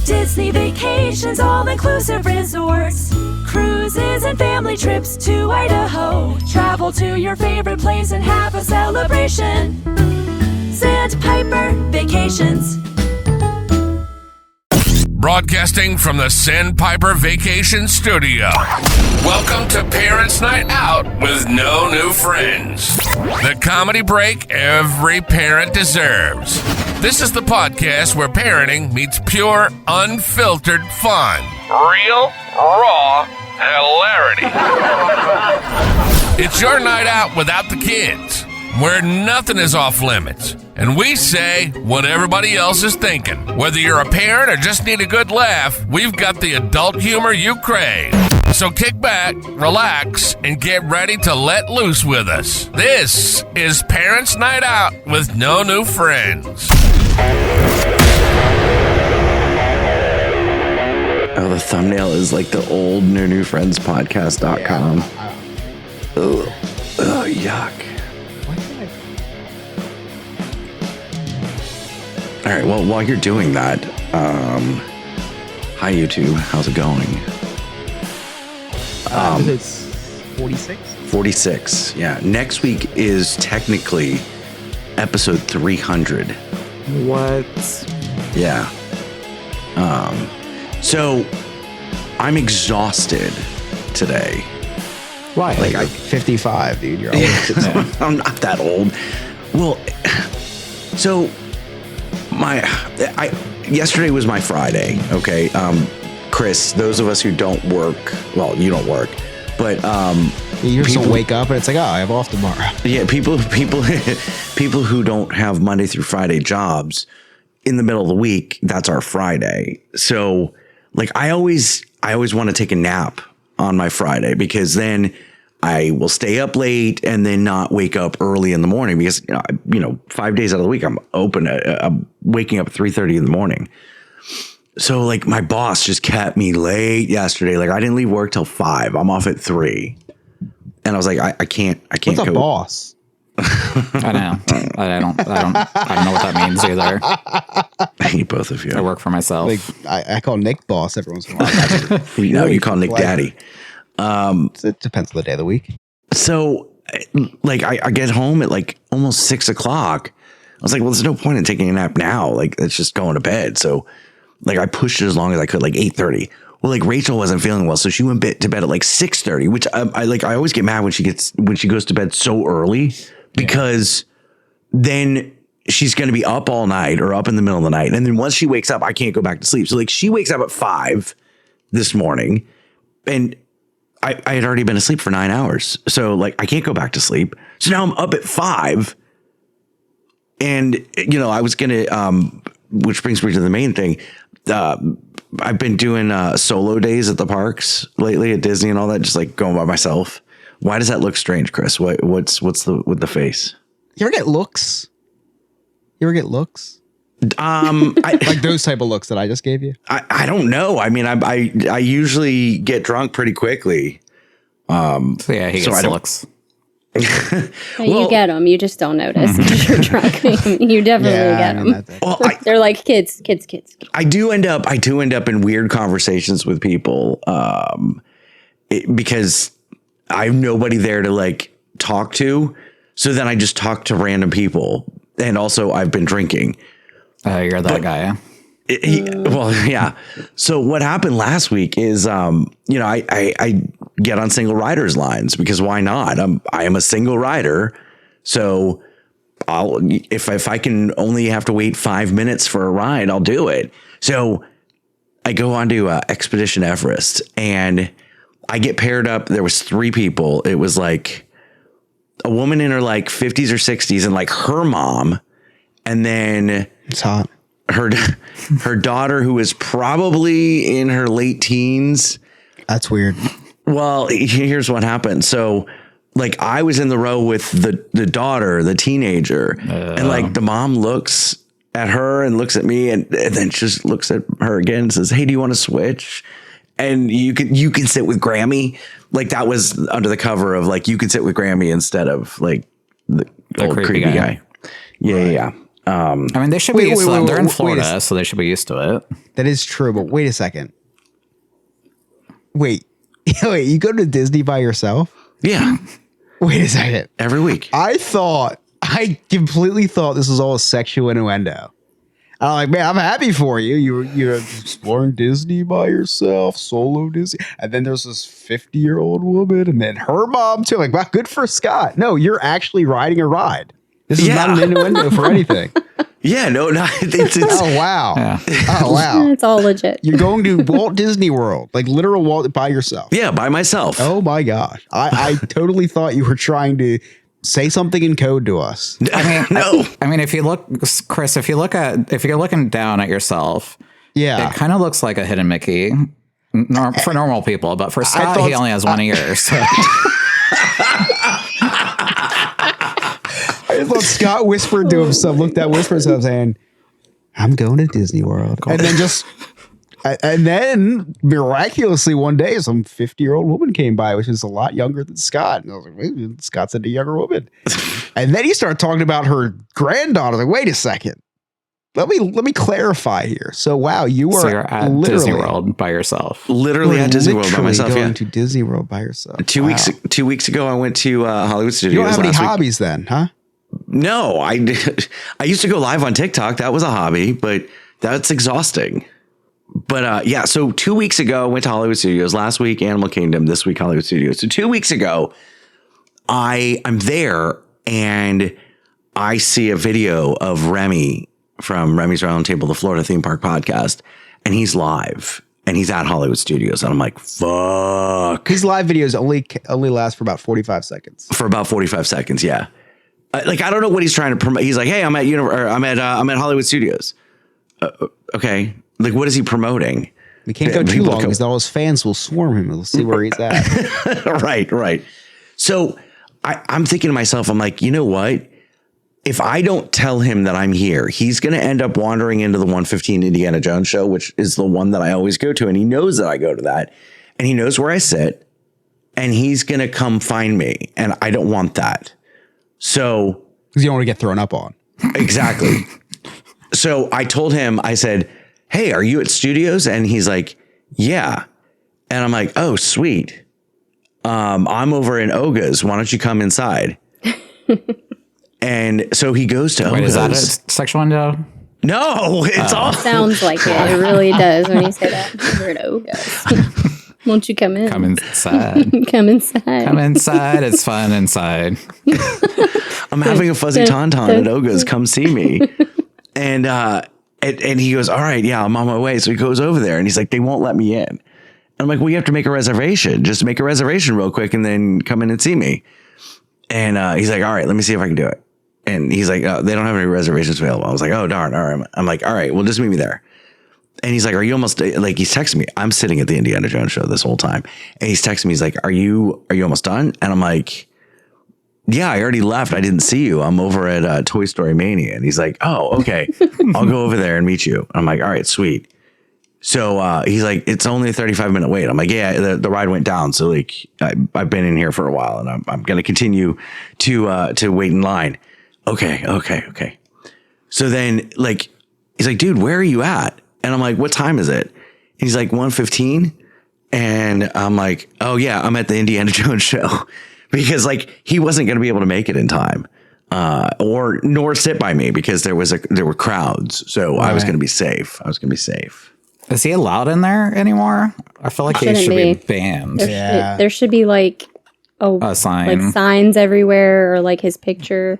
Disney vacations, all-inclusive resorts, cruises and family trips to Idaho. Travel to your favorite place and have a celebration. Sandpiper Vacations. Broadcasting from the Sandpiper Vacation Studio. Welcome to Parents' Night Out with no new friends. The comedy break every parent deserves. This is the podcast where parenting meets pure, unfiltered fun. Real, raw hilarity. It's your night out without the kids, where nothing is off limits. And we say what everybody else is thinking. Whether you're a parent or just need a good laugh, we've got the adult humor you crave. So kick back, relax, and get ready to let loose with us. This is Parents' Night Out with no new friends. Oh, the thumbnail is like the old No New Friends podcast.com. Oh, yuck. All right, well, while you're doing that, hi, YouTube. How's it going? It's 46? 46, yeah. Next week is technically episode 300. What? Yeah. So I'm exhausted today. Why? Like, You're 55, dude. You're old. I'm not that old. Well, so yesterday was my Friday. Okay. Chris, those of us who don't work, well, you don't work, but you just wake up and it's like, oh, I have off tomorrow. Yeah, people who don't have Monday through Friday jobs in the middle of the week, that's our Friday. So like I always want to take a nap on my Friday because then I will stay up late and then not wake up early in the morning because, 5 days out of the week, I'm waking up at 3:30 in the morning. So like my boss just kept me late yesterday. Like I didn't leave work till 5. I'm off at 3. And I was like, I can't What's a boss? I know. I don't know what that means either. I hate both of you. I work for myself. Like I call Nick boss every once in a while. No, you call Nick daddy. It depends on the day of the week. So like I get home at like almost 6 o'clock. I was like, well, there's no point in taking a nap now. Like it's just going to bed. So like I pushed it as long as I could, like 8:30. Well, like Rachel wasn't feeling well, so she went to bed at like 6:30, which I always get mad when she goes to bed so early because then she's going to be up all night or up in the middle of the night. And then once she wakes up, I can't go back to sleep. So like she wakes up at 5 this morning and I had already been asleep for 9 hours. So like I can't go back to sleep. So now I'm up at 5 and, I was going to, which brings me to the main thing. I've been doing solo days at the parks lately at Disney and all that, just like going by myself. Why does that look strange, Chris? What's with the face? You ever get looks? Like those type of looks that I just gave you? I don't know. I mean, I usually get drunk pretty quickly. So yeah, he gets looks. You get them. You just don't notice because you're drunk. You definitely get them. Well, they're like kids. I do end up in weird conversations with people because I have nobody there to like talk to. So then I just talk to random people. And also I've been drinking. You're that guy, yeah? Well, yeah. So what happened last week is, I get on single riders lines because why not? I am a single rider. So if I can only have to wait 5 minutes for a ride, I'll do it. So I go on to Expedition Everest and I get paired up. There was 3 people. It was like a woman in her like 50s or 60s and like her mom. And then it's hot. Her daughter, who is probably in her late teens. That's weird. Well, here's what happened. So like I was in the row with the daughter, the teenager, and like the mom looks at her and looks at me and then just looks at her again and says, "Hey, do you want to switch?" And you can sit with Grammy. Like that was under the cover of like, you can sit with Grammy instead of like the old creepy guy. Yeah. Right. Yeah. I mean, they should be used to that. They're in Florida, so they should be used to it. That is true, but wait a second. Wait, you go to Disney by yourself? Yeah. Wait a second. Every week. I completely thought this was all a sexual innuendo. I'm like, man, I'm happy for you. You're exploring Disney by yourself, solo Disney. And then there's this 50-year-old woman, and then her mom too. Like, wow, good for Scott. No, you're actually riding a ride. This is not an innuendo for anything. Yeah, no, it's Oh wow. Yeah. Oh wow. It's all legit. You're going to Walt Disney World, like literal Walt by yourself. yeah, by myself. Oh my gosh. I totally thought you were trying to say something in code to us. I mean, No. I mean, if you're looking down at yourself, Yeah. it kind of looks like a hidden Mickey for normal people, but for Scott, thought- he only has one ear. So. I thought Scott whispered to himself, looked at whispered to himself saying, I'm going to Disney World. And then miraculously one day some 50-year-old woman came by, which is a lot younger than Scott. And I was like, wait, Scott's a younger woman. And then he started talking about her granddaughter. Like, wait a second. Let me clarify here. So wow, So you're at Disney World by yourself. Literally at Disney World by myself. Going Yeah. to Disney World by yourself. 2 weeks. 2 weeks ago, I went to Hollywood Studios. You don't have any last week. hobbies then, huh? No, I used to go live on TikTok. That was a hobby, but that's exhausting. But yeah, so 2 weeks ago, I went to Hollywood Studios. Last week, Animal Kingdom. This week, Hollywood Studios. So 2 weeks ago, I'm there and I see a video of Remy from Remy's Round Table, the Florida Theme Park podcast, and he's live and he's at Hollywood Studios. And I'm like, fuck. His live videos only last for about 45 seconds. For about 45 seconds, yeah. Like, I don't know what he's trying to promote. He's like, hey, I'm at Hollywood Studios. Okay. Like, what is he promoting? We can't go too long because all his fans will swarm him. We'll see where he's at. Right. So I'm thinking to myself, I'm like, you know what? If I don't tell him that I'm here, he's going to end up wandering into the 115 Indiana Jones show, which is the one that I always go to. And he knows that I go to that. And he knows where I sit. And he's going to come find me. And I don't want that. So. Because you don't want to get thrown up on. Exactly. So I told him, I said, hey, are you at Studios? And he's like, yeah. And I'm like, oh, sweet. I'm over in Oga's. Why don't you come inside? And so he goes to Oga's. Wait, is that a sexual window? No, it's all. Sounds like it. It really does when you say that. We're at Oga's. Won't you come in? Come inside. Come inside. Come inside. It's fun inside. I'm having a fuzzy tauntaun at Oga's. Come see me. And he goes, all right, yeah, I'm on my way. So he goes over there and he's like, they won't let me in. And I'm like, well, you have to make a reservation. Just make a reservation real quick and then come in and see me. And he's like, all right, let me see if I can do it. And he's like, oh, they don't have any reservations available. I was like, oh, darn. All right. I'm like, all right, well, just meet me there. And he's like, are you almost, like, he's texting me. I'm sitting at the Indiana Jones show this whole time. And he's texting me. He's like, are you almost done? And I'm like, yeah, I already left. I didn't see you. I'm over at Toy Story Mania. And he's like, oh, okay. I'll go over there and meet you. I'm like, all right, sweet. So he's like, it's only a 35-minute wait. I'm like, yeah, the ride went down. So like, I've been in here for a while and I'm going to continue to wait in line. Okay. So then like, he's like, dude, where are you at? And I'm like, what time is it? And he's like, 1:15. And I'm like, oh yeah, I'm at the Indiana Jones show. Because like he wasn't going to be able to make it in time, nor sit by me because there were crowds. So I was going to be safe. Is he allowed in there anymore? I feel like he should be banned. There should be like A sign. like signs everywhere, or like his picture.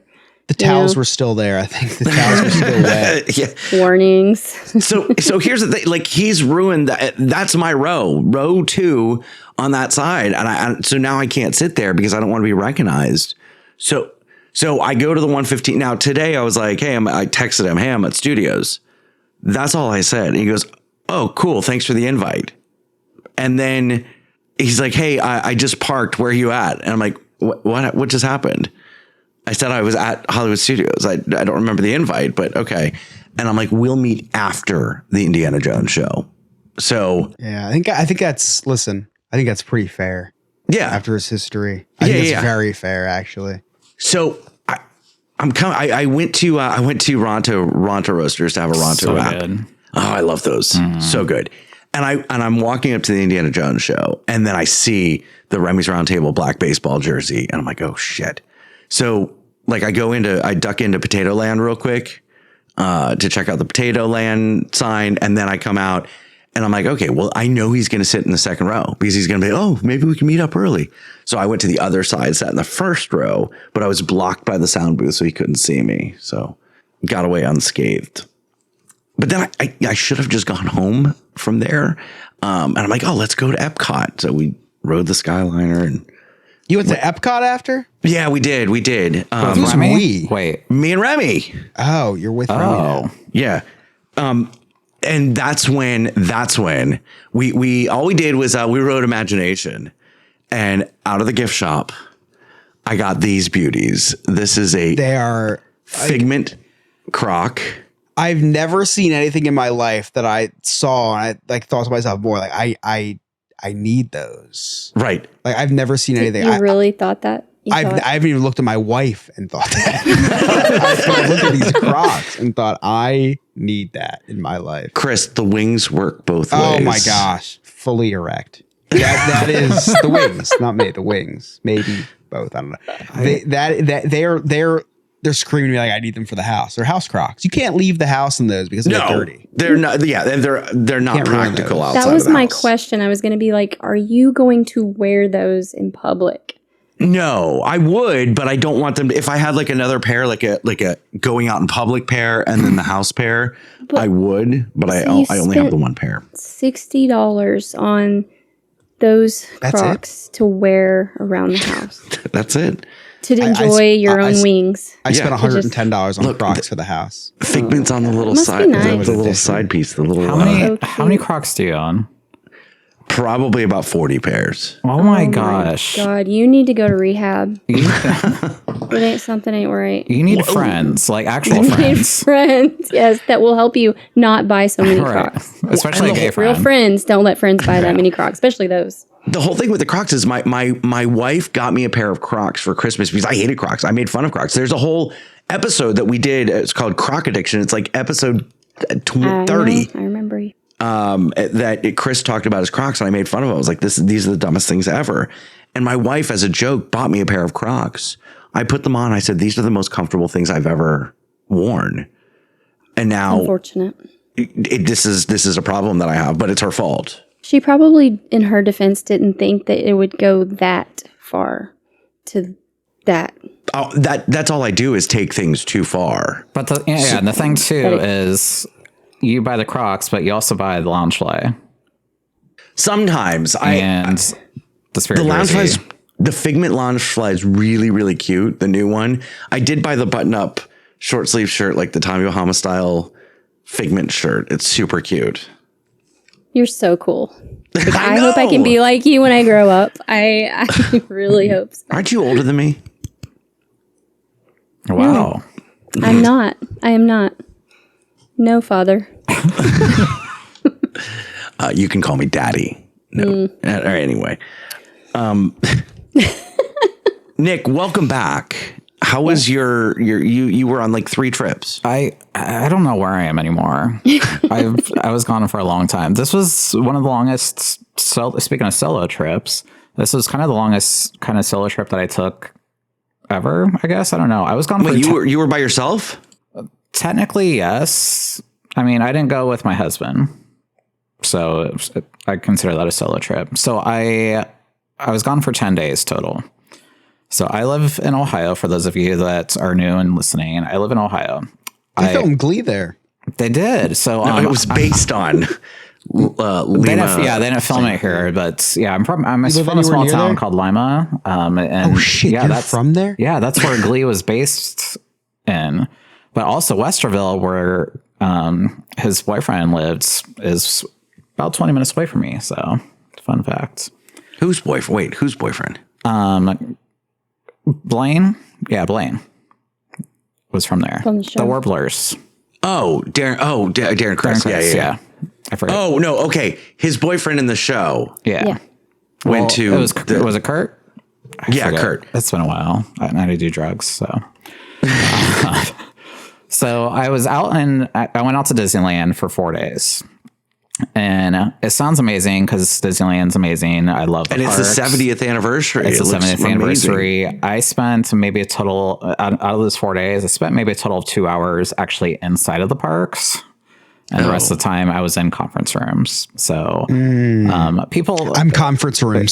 The towels were still there. I think the towels were still wet. Yeah. Warnings. So here's the thing. Like he's ruined that. That's my row 2 on that side. And so now I can't sit there because I don't want to be recognized. So I go to the 115. Now today I was like, hey, I texted him, hey, I'm at Studios. That's all I said. And he goes, oh, cool. Thanks for the invite. And then he's like, hey, I just parked. Where are you at? And I'm like, what just happened? I said I was at Hollywood Studios. I don't remember the invite, but okay. And I'm like, we'll meet after the Indiana Jones show. So yeah, I think that's pretty fair. Yeah. After his history. I think it's very fair, actually. So I'm coming. I went to Ronto Roasters to have a Ronto So wrap. good. Oh, I love those. So good. And I'm walking up to the Indiana Jones show, and then I see the Remy's Round Table black baseball jersey, and I'm like, oh shit. So like I duck into Potato Land real quick to check out the Potato Land sign, and then I come out and I'm like, okay, well, I know he's going to sit in the second row because he's going to be, oh, maybe we can meet up early. So I went to the other side, sat in the first row, but I was blocked by the sound booth, so he couldn't see me. So got away unscathed. But then I should have just gone home from there. And I'm like, oh, let's go to Epcot. So we rode the Skyliner and You went to Epcot after? yeah, we did. Who's Remy? we? Wait. Me and Remy. Oh, you're with Remy Oh. now. Yeah. And that's when we all we did was we rode Imagination, and out of the gift shop, I got these beauties. This is a They are. Figment croc. I've never seen anything in my life that I saw and I like thought to myself more like I need those. Right. Like I've never seen anything. You really thought that? I haven't even looked at my wife and thought that. I looked at these Crocs and thought I need that in my life. Chris, the wings work both ways. Oh my gosh, fully erect. That is the wings, not me. The wings, maybe both. I don't know. They're screaming at me like I need them for the house. They're house Crocs. You can't leave the house in those because they're dirty. They're not. Yeah, they're not Can't ruin practical those. outside. That was of the my house. question. I was going to be like, are you going to wear those in public? No, I would, but I don't want them to, if I had like another pair, like a going out in public pair and then the house pair, I would, but I only have the one pair. $60 on those That's Crocs to wear around the house That's it. to enjoy your own wings. I spent Yeah. $110 on Crocs for the house. Figments on the little Must be side, nice. the little side piece, the little, How many Crocs do you own? probably about 40 pairs. Oh my gosh. God, you need to go to rehab. It ain't something ain't right. You need friends, like actual You need friends. friends, yes, that will help you not buy so many Right. Crocs. Especially a gay Real friend. friends don't let friends buy that many Crocs, especially those. The whole thing with the Crocs is my wife got me a pair of Crocs for Christmas because I hated Crocs. I made fun of Crocs. There's a whole episode that we did. It's called Croc Addiction. It's like episode 30. I remember you. Chris talked about his Crocs and I made fun of him. I was like, these are the dumbest things ever. And my wife, as a joke, bought me a pair of Crocs. I put them on. I said, these are the most comfortable things I've ever worn. And now Unfortunate. this is a problem that I have, but it's her fault. She probably, in her defense, didn't think that it would go that far to that. Oh, that's all I do is take things too far. But and the thing too is you buy the Crocs, but you also buy the Loungefly Sometimes and the Spirit the Loungefly Jersey. the Figment Loungefly is really, really cute. The new one. I did buy the button up short sleeve shirt, like the Tommy Bahama style Figment shirt. It's super cute. You're so cool. Like, I I hope I can know. be like you when I grow up. I really hope so. Aren't you older than me? Wow. I'm not. I am not. No, father. You can call me daddy. No. Or anyway. Nick, welcome back. How was you were on like 3 trips? I don't know where I am anymore. I was gone for a long time. This was one of the longest. Speaking of solo trips, this was kind of the longest kind of solo trip that I took ever. I guess I don't know. I was gone. Wait, you were by yourself? Technically, yes. I mean, I didn't go with my husband, so I consider that a solo trip. So I was gone for 10 days total. So I live in Ohio. For those of you that are new and listening, I live in Ohio. They filmed Glee there. They did. So No, it was based on Lima. they didn't film it here, but yeah, I'm from a live small anywhere near town there? called Lima. And Oh shit! yeah, You're that's from there? Yeah, that's where Glee was based in. But also Westerville, where his boyfriend lived, is about 20 minutes away from me. So, fun fact. Whose boyfriend? Wait, whose boyfriend? Blaine? Yeah, Blaine was from there. From the show. Warblers. Oh, Darren Criss. Yeah. I forgot. Oh no, okay. His boyfriend in the show Yeah. went to was it Kurt? I Yeah, forget. Kurt. It's been a while. I had to do drugs, so So I was out and I went out to Disneyland for 4 days. And it sounds amazing because Disneyland's amazing. I love the And parks. it's the 70th anniversary. It's the It looks 70th amazing. anniversary. I spent maybe a total, out of those 4 days, I spent maybe a total of 2 hours actually inside of the parks. And the rest of the time I was in conference rooms. So people... I'm conference rooms.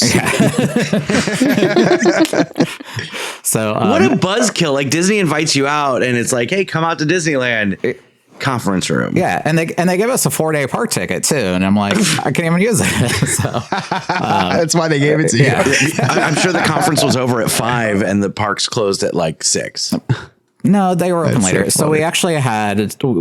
So What a buzzkill. Like Disney invites you out and it's like, hey, come out to Disneyland. Conference room. yeah, and they give us a 4-day park ticket too, and I'm like, I can't even use it. So That's why they gave it to you. yeah. I'm sure the conference was over at 5 and the parks closed at like 6. No, they were open That's later. so So we funny. actually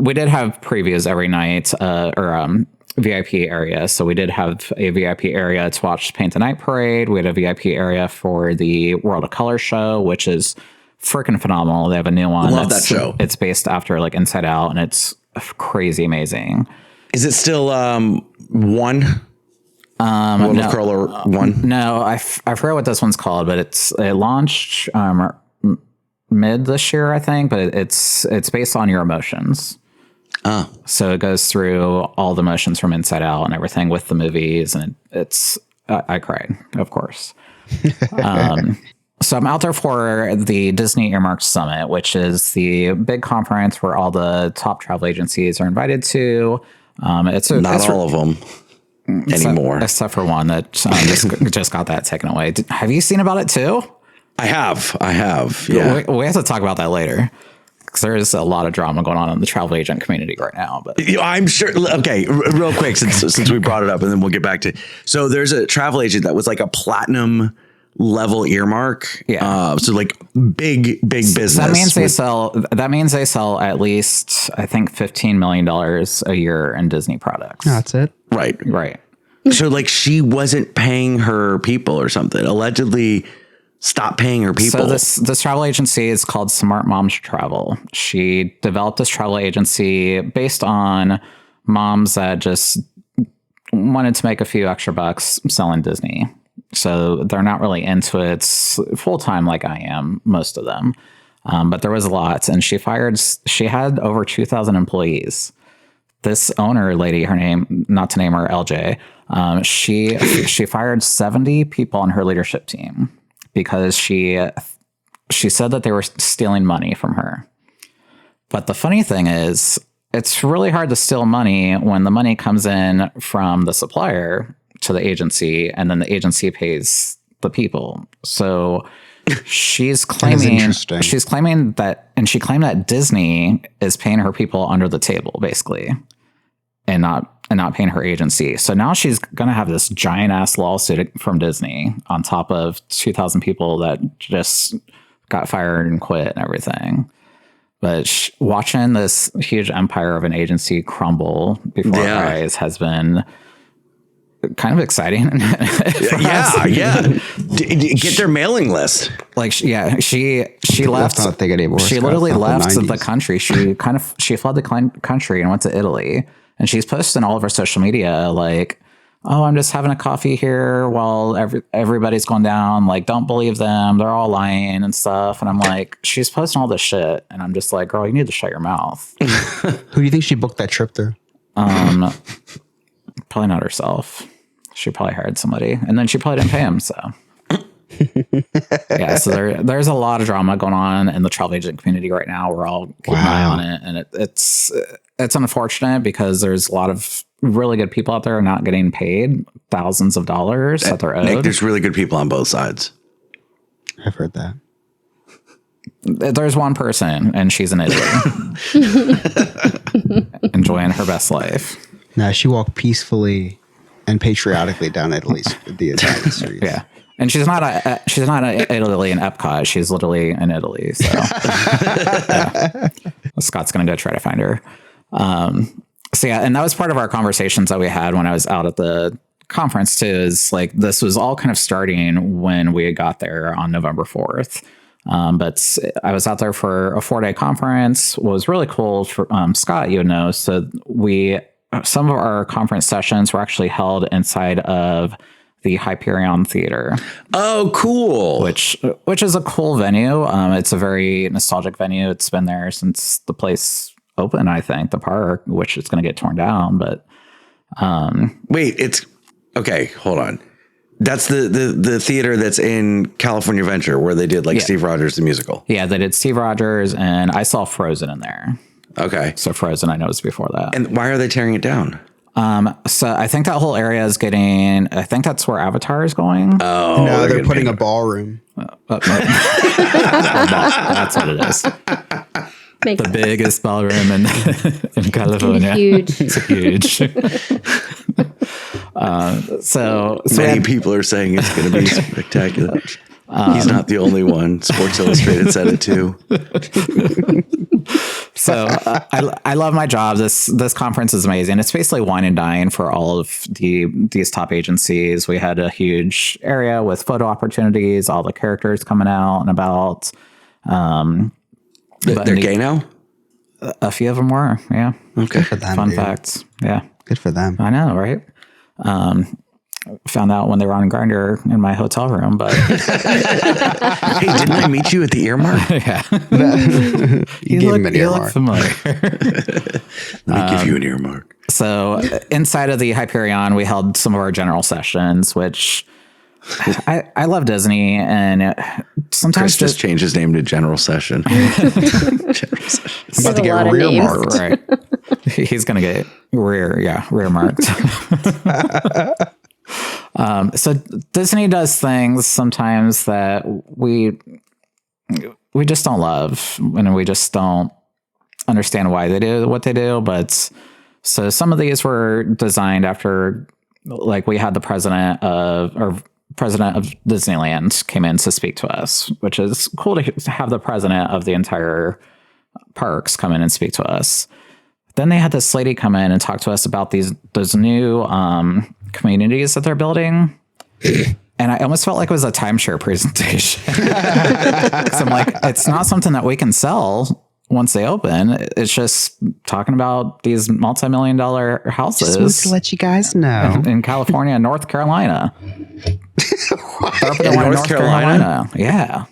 we did have previews every night, or VIP area. So we did have a VIP area to watch Paint the Night Parade. We had a VIP area for the World of Color show, which is freaking phenomenal. They have a new one. Love that show. It's based after like Inside Out, and it's crazy amazing. Is it still 1? World of Color 1? No, I forget what this one's called, but it launched mid this year, I think. But it's based on your emotions. Oh. So it goes through all the emotions from Inside Out and everything with the movies, and it's I cried, of course. So I'm out there for the Disney Earmark Summit, which is the big conference where all the top travel agencies are invited to. It's Not all of them anymore. except for one that just got that taken away. Have you seen about it too? I have. Yeah. We have to talk about that later, because there is a lot of drama going on in the travel agent community right now. But I'm sure. Okay, real quick, since we brought it up, and then we'll get back to. So there's a travel agent that was like a platinum level earmark. Yeah. So like big business. that means they sell. That means they sell at least, I think, $15 million a year in Disney products. That's it. Right. Right. So like she wasn't paying her people or something. Allegedly stopped paying her people. So this travel agency is called Smart Moms Travel. She developed this travel agency based on moms that just wanted to make a few extra bucks selling Disney. So they're not really into it full time like I am, most of them. But there was a lot, and she had over 2,000 employees. This owner lady, her name, not to name her LJ, she fired 70 people on her leadership team because she said that they were stealing money from her. But the funny thing is, it's really hard to steal money when the money comes in from the supplier to the agency, and then the agency pays the people. So she's claiming that, and she claimed that Disney is paying her people under the table, basically, and not paying her agency. So now she's going to have this giant ass lawsuit from Disney on top of 2,000 people that just got fired and quit and everything. But watching this huge empire of an agency crumble before our eyes has been kind of exciting. Get their mailing list. Like, she left. That's not a thing anymore. She Scott. literally It's not left the the 90s. country. She fled the country and went to Italy. And she's posting all of her social media like, oh, I'm just having a coffee here while everybody's going down. Like, don't believe them. They're all lying and stuff. And I'm like, she's posting all this shit. And I'm just like, girl, you need to shut your mouth. Who do you think she booked that trip through? Probably not herself. She probably hired somebody. And then she probably didn't pay him. So, yeah. So there's a lot of drama going on in the travel agent community right now. We're all keeping an eye on it. And it's unfortunate because there's a lot of really good people out there not getting paid thousands of dollars that they're owed. Nick, there's really good people on both sides. I've heard that. There's one person, and she's in Italy, enjoying her best life. Nah, she walked peacefully and patriotically down Italy's the Italian streets. Yeah, and she's not Italy in Epcot. She's literally in Italy. So yeah. Scott's gonna go try to find her. So yeah, and that was part of our conversations that we had when I was out at the conference too. Is like this was all kind of starting when we got there on November 4th. But I was out there for a 4-day conference. What was really cool for Scott, you know, so some of our conference sessions were actually held inside of the Hyperion Theater. Oh, cool. Which is a cool venue. It's a very nostalgic venue. It's been there since the place opened, I think, the park, which is going to get torn down. But wait, it's okay. Hold on. That's the theater that's in California Adventure where they did like Steve Rogers the musical. Yeah, they did Steve Rogers, and I saw Frozen in there. Okay. So Frozen, I know, was before that. And why are they tearing it down? So I think that whole area is getting, I think that's where Avatar is going. Oh, No, they're putting a ballroom. That's what it is. The biggest ballroom in California. Huge. It's huge. So many people are saying it's going to be spectacular. He's not the only one. Sports Illustrated said it too. So I love my job. This conference is amazing. It's basically wine and dine for all of these top agencies. We had a huge area with photo opportunities, all the characters coming out and about. They're gay now? A few of them were, yeah. Okay. For them, Fun dude. facts. Yeah. Good for them. I know, right? Found out when they were on Grindr in my hotel room, but Hey, didn't I meet you at the earmark? yeah. You gave him an You look earmark. familiar. Let me give you an earmark. So inside of the Hyperion, we held some of our general sessions, which I love Disney, and sometimes Chris just changed his name to General Session. I'm about to get a lot of rear names. marked. right. He's gonna get rear marked. So Disney does things sometimes that we just don't love, and we just don't understand why they do what they do. But so some of these were designed after, like, we had the president of Disneyland came in to speak to us, which is cool to have the president of the entire parks come in and speak to us. Then they had this lady come in and talk to us about those new communities that they're building. And I almost felt like it was a timeshare presentation. So I'm like, it's not something that we can sell once they open. It's just talking about these multi-million-dollar houses. Just wanted to let you guys know. In California and North Carolina. They're up in In one in North Carolina? Yeah.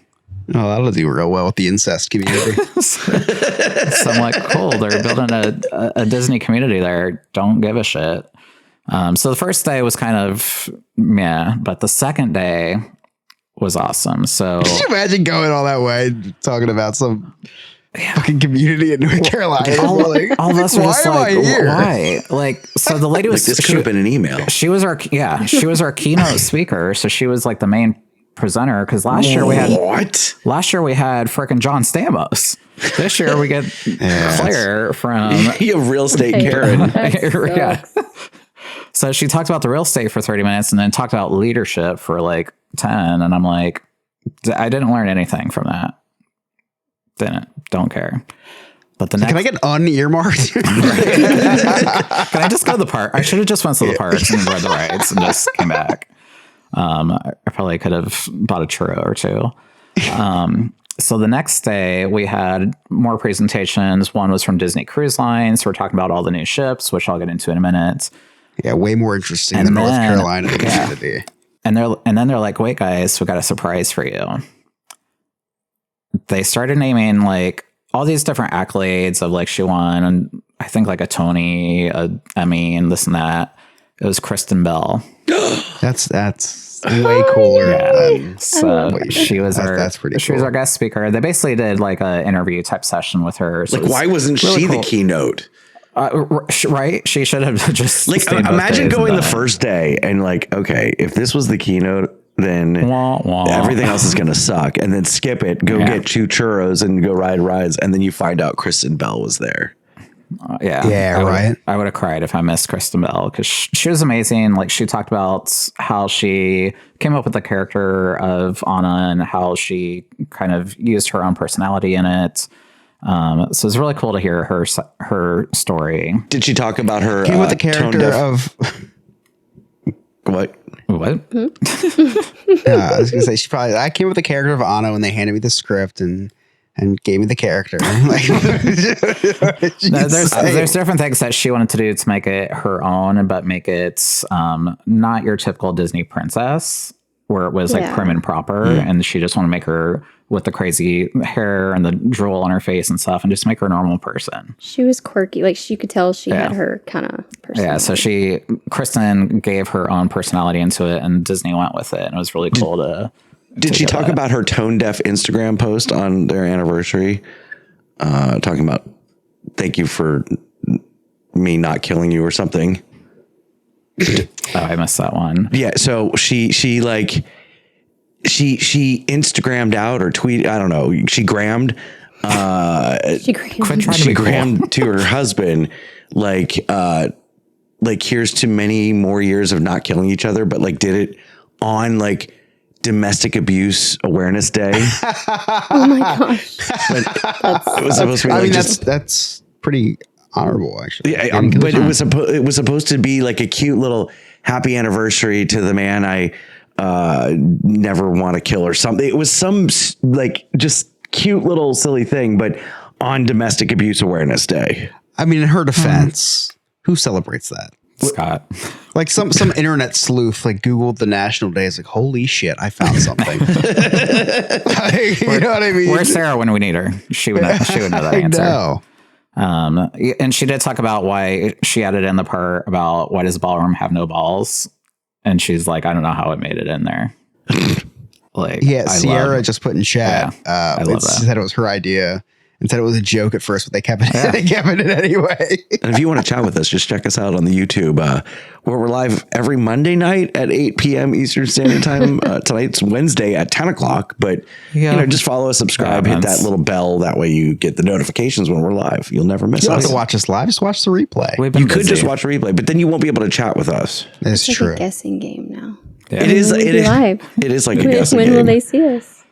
Oh, that'll do real well with the incest community. So I'm like, cool. They're building a Disney community there. Don't give a shit. So the first day was kind of meh, but the second day was awesome. So Can you imagine going all that way talking about some fucking community in North Carolina? all of us are just Why am like, I here? why? Like, so the lady was Like, this could have been an email. she was our keynote speaker. So she was like the main presenter, because last year we had freaking John Stamos. This year we get Claire from You have real estate Karen. yeah. So she talked about the real estate for 30 minutes and then talked about leadership for like 10. And I'm like, I didn't learn anything from that. Don't care. But the next, Can I get unearmarked? can I just go to the park? I should have just went to the parks and read the rights and just came back. I probably could have bought a churro or two. So the next day we had more presentations. One was from Disney Cruise Lines. So we're talking about all the new ships, which I'll get into in a minute. Yeah, way more interesting And than North then- Carolina community. And then they're like, wait, guys, we got a surprise for you. They started naming like all these different accolades of like she won, and I think like a Tony, a Emmy, and this and that. It was Kristen Bell. That's way cooler. Than, So she was that's pretty she was cool. our guest speaker. They basically did like a interview type session with her. So Like, it was why wasn't really she cool. the keynote? Right? She should have just Like, stayed both imagine days going and the done it. first day and like, okay, if this was the keynote, then Wah, wah. everything else is going to suck. And then skip it, go get two churros and go ride rides. And then you find out Kristen Bell was there. Yeah. Yeah, I would have cried if I missed Kristen Bell, because she was amazing. Like, she talked about how she came up with the character of Anna and how she kind of used her own personality in it. So it's really cool to hear her story. Did she talk about her Came with the tone character deaf- of. what? What? I was gonna say I came with the character of Anna when they handed me the script, and and gave me the character. No, there's different things that she wanted to do to make it her own, but make it not your typical Disney princess, where it was like prim and proper, and she just wanted to make her with the crazy hair and the drool on her face and stuff, and just make her a normal person. She was quirky. Like, you could tell she had her kind of personality. Yeah, so Kristen gave her own personality into it, and Disney went with it, and it was really cool to... Did she talk about her tone deaf Instagram post on their anniversary? Talking about thank you for me not killing you or something. Oh, I missed that one. Yeah. So she Instagrammed out or tweeted. I don't know. She grammed. Quit trying to be grammed to her husband like here's to many more years of not killing each other, but like did it on like Domestic Abuse Awareness Day. Oh my gosh. It was supposed to be. I mean, that's pretty honorable, actually. Yeah, but it was supposed to be like a cute little happy anniversary to the man I never want to kill or something. It was some like just cute little silly thing, but on Domestic Abuse Awareness Day. I mean, in her defense, who celebrates that? Scott. Like some internet sleuth like Googled the national day. It's like, holy shit, I found something. You know what I mean? Where's Sarah when we need her? She would know that answer. And she did talk about why she added in the part about why does ballroom have no balls, and she's like, I don't know how it made it in there. Like, yeah, Sierra just put in chat. I love that. Said it was her idea and said it was a joke at first, but they kept it. They kept it in anyway. And if you want to chat with us, just check us out on the YouTube. Where we're live every Monday night at 8 p.m. Eastern Standard Time. Tonight's Wednesday at 10 o'clock. But just follow us, subscribe, hit that little bell. That way you get the notifications when we're live. You'll never miss You don't us. have to watch us live. Just watch the replay. You could just watch the replay, but then you won't be able to chat with us. That's It's true. like a guessing game now. Yeah. It is live. It is like a guessing When game. will they see us?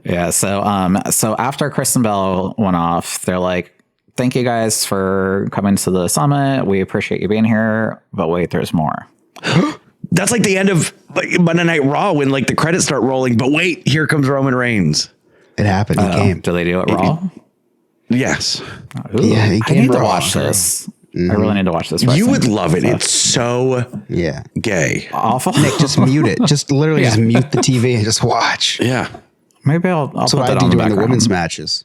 Yeah. So after Kristen Bell went off, they're like, thank you guys for coming to the summit. We appreciate you being here. But wait, there's more. That's like the end of Monday Night Raw when like the credits start rolling. But wait, here comes Roman Reigns. It happened. He came. Do they do it Raw? Yes. Ooh, Yeah, he I came need to Raw. watch this. I really need to watch this. You wrestling would love it. stuff. It's so gay. Awful. Nick, just mute it. Just literally just mute the TV and just watch. Yeah. Maybe I'll That's put what that I do on the during the background. women's matches.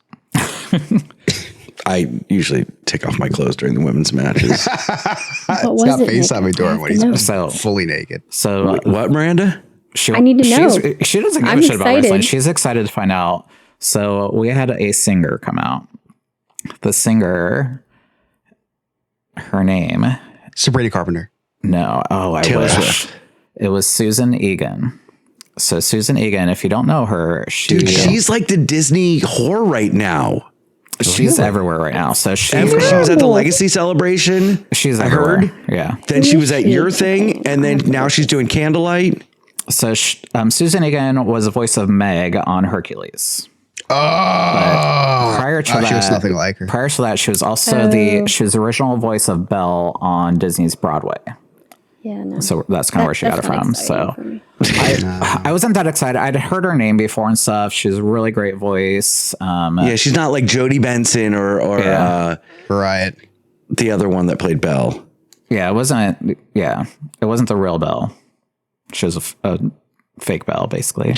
I usually take off my clothes during the women's matches. What was Scott it? Nick? FaceTime me during when I have to know. he's So fully naked. So What, Miranda? I need to know. She doesn't give I'm a shit about excited. wrestling. She's excited to find out. So we had a singer come out. The singer, her name, Sabrina Carpenter. no, I Taylor wish. Swift. It was Susan Egan. So Susan Egan, if you don't know her, Dude, she's like the Disney whore right now. she's everywhere right now. So she She was at the Legacy celebration. she's I everywhere. heard. Yeah. Then she was at your thing, and then now she's doing Candlelight. So Susan Egan was the voice of Meg on Hercules. Prior to that, she was nothing like her. Prior to that, she was also she was the original voice of Belle on Disney's Broadway. Yeah, no. So that's kind of where she got it That's not from. exciting So for me. I wasn't that excited. I'd heard her name before and stuff. She's a really great voice. Yeah, she's not like Jodie Benson or Right. the other one that played Belle. Yeah, it wasn't the real Belle. She was a fake Belle, basically.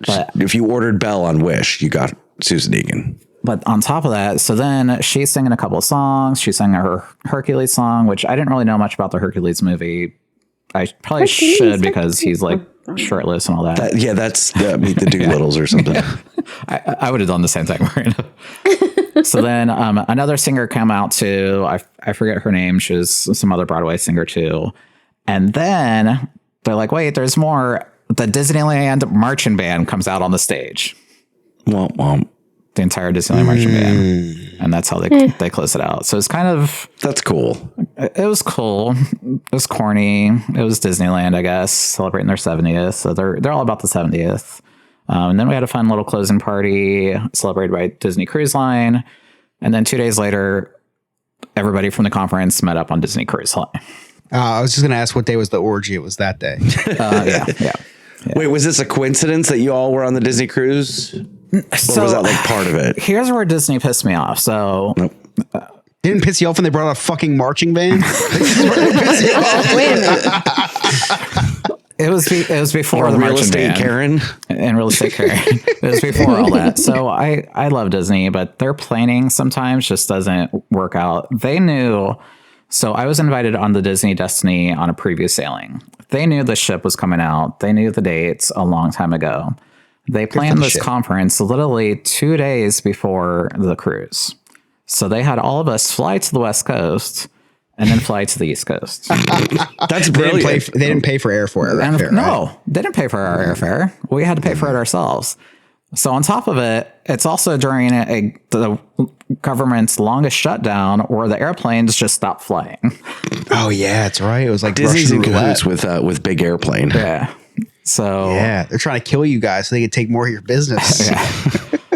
But- If you ordered Belle on Wish, you got Susan Egan. But on top of that, so then she's singing a couple of songs. She sang her Hercules song, which I didn't really know much about the Hercules movie. I probably Hercules, should because he's like shirtless and all that. That's Meet the Doolittles or something. I would have done the same thing. So then another singer came out too. I forget her name. She was some other Broadway singer too. And then they're like, wait, there's more. The Disneyland marching band comes out on the stage. Womp womp. The entire Disneyland marching band. And that's how they close it out. So it's kind of... That's cool. It was cool. It was corny. It was Disneyland, I guess, celebrating their 70th. So they're all about the 70th. And then we had a fun little closing party celebrated by Disney Cruise Line. And then 2 days later, everybody from the conference met up on Disney Cruise Line. I was just going to ask what day was the orgy. It was that day. Yeah. Wait, was this a coincidence that you all were on the Disney cruise? Or was that like part of it? Here's where Disney pissed me off. So Nope. Didn't piss you off when they brought out a fucking marching band? This is where they piss you off. Wait a minute. it was before Or the real marching estate band. Karen? And real estate Karen. It was before all that. So I love Disney, but their planning sometimes just doesn't work out. They knew. So I was invited on the Disney Destiny on a previous sailing. They knew the ship was coming out. They knew the dates a long time ago. They planned the this ship. conference literally 2 days before the cruise. So they had all of us fly to the West Coast and then fly to the East Coast. That's They brilliant. didn't pay for airfare. And Right? no, they didn't pay for our airfare. We had to pay for it ourselves. So on top of it, it's also during the government's longest shutdown where the airplanes just stopped flying. Oh yeah, that's right. It was like Disney's in Russian roulette. cahoots with Big Airplane. Yeah. So Yeah, they're trying to kill you guys so they can take more of your business.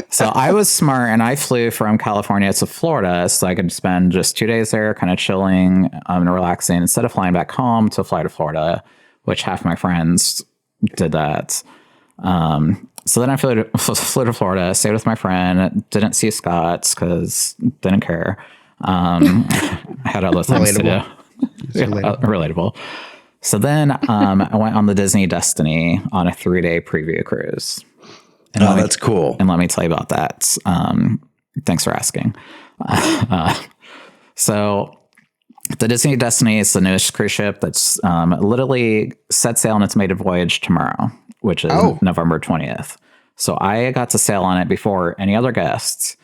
So I was smart and I flew from California to Florida so I could spend just 2 days there kind of chilling and relaxing instead of flying back home to fly to Florida, which half my friends did that. So then I flew to Florida, stayed with my friend, didn't see Scott's because didn't care. I had other things to do. Yeah, relatable. So then I went on the Disney Destiny on a 3-day preview cruise. And Oh, that's cool. And let me tell you about that. Thanks for asking. So the Disney Destiny is the newest cruise ship that's literally set sail on its maiden voyage tomorrow, which is November 20th. So I got to sail on it before any other guests.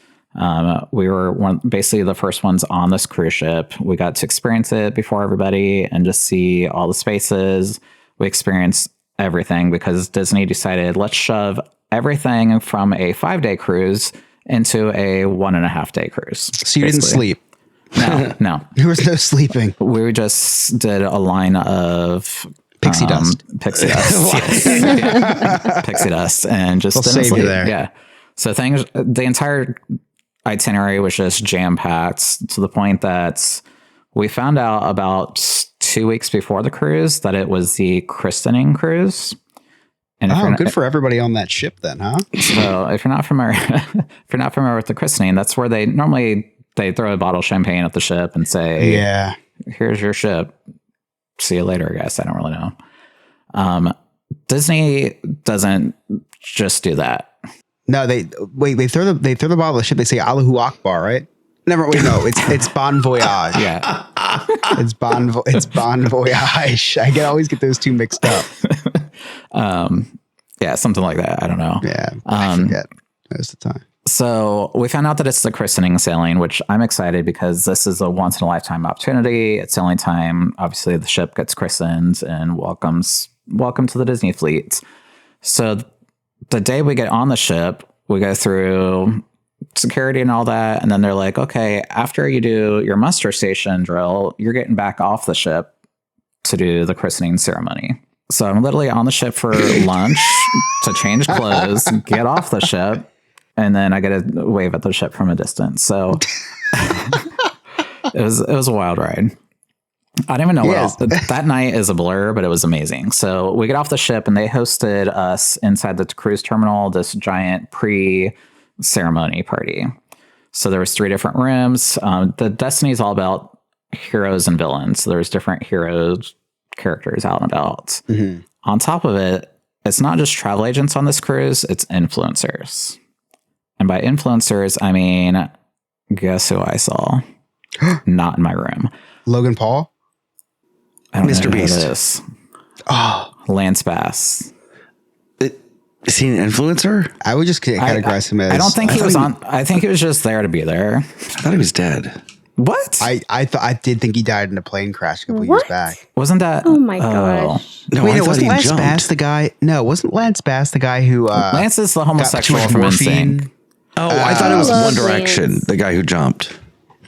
We were basically the first ones on this cruise ship. We got to experience it before everybody and just see all the spaces. We experienced everything because Disney decided let's shove everything from a 5-day cruise into a 1.5-day cruise. So you didn't sleep. No. There was no sleeping. We just did a line of Pixie dust. Pixie dust. Yes. Yeah. Pixie dust. And just They'll didn't save you sleep. there. Yeah. So the entire itinerary was just jam-packed to the point that we found out about 2 weeks before the cruise that it was the christening cruise. And Good for everybody on that ship then, huh? So if you're not familiar, with the christening, that's where they throw a bottle of champagne at the ship and say, Yeah. here's your ship. See you later, I guess. I don't really know. Disney doesn't just do that. No, they throw the bottle of the ship. They say al-Akbar, right? Never. Wait, no. It's bon voyage. Yeah. It's bon voyage. Always get those two mixed up. Yeah, something like that. I don't know. Yeah, I forget most of the time. So we found out that it's the christening sailing, which I'm excited because this is a once in a lifetime opportunity. It's sailing time. Obviously, the ship gets christened and welcome to the Disney fleet. So the day we get on the ship, we go through security and all that. And then they're like, okay, after you do your muster station drill, you're getting back off the ship to do the christening ceremony. So I'm literally on the ship for lunch to change clothes, get off the ship, and then I get to wave at the ship from a distance. So it was a wild ride. I don't even know what else. That night is a blur, but it was amazing. So we get off the ship and they hosted us inside the cruise terminal, this giant pre-ceremony party. So there was 3 different rooms. The Destiny is all about heroes and villains. So there's different heroes, characters out and about. Mm-hmm. On top of it, it's not just travel agents on this cruise, it's influencers. And by influencers, I mean, guess who I saw? Not in my room. Logan Paul? I don't Mr. know who Beast. it is. Oh, Lance Bass. Is he an influencer? I would just categorize him as. I don't think he was on. I think he was just there to be there. I thought he was dead. What? I did think he died in a plane crash a couple years back. Wasn't that? Oh my gosh. No, Wait, I thought wasn't he Lance jumped. Bass the guy? No, wasn't Lance Bass the guy who Lance is the got too homosexual much from morphine? NSYNC. Oh, I thought it was love One Direction, Lance. the guy who jumped.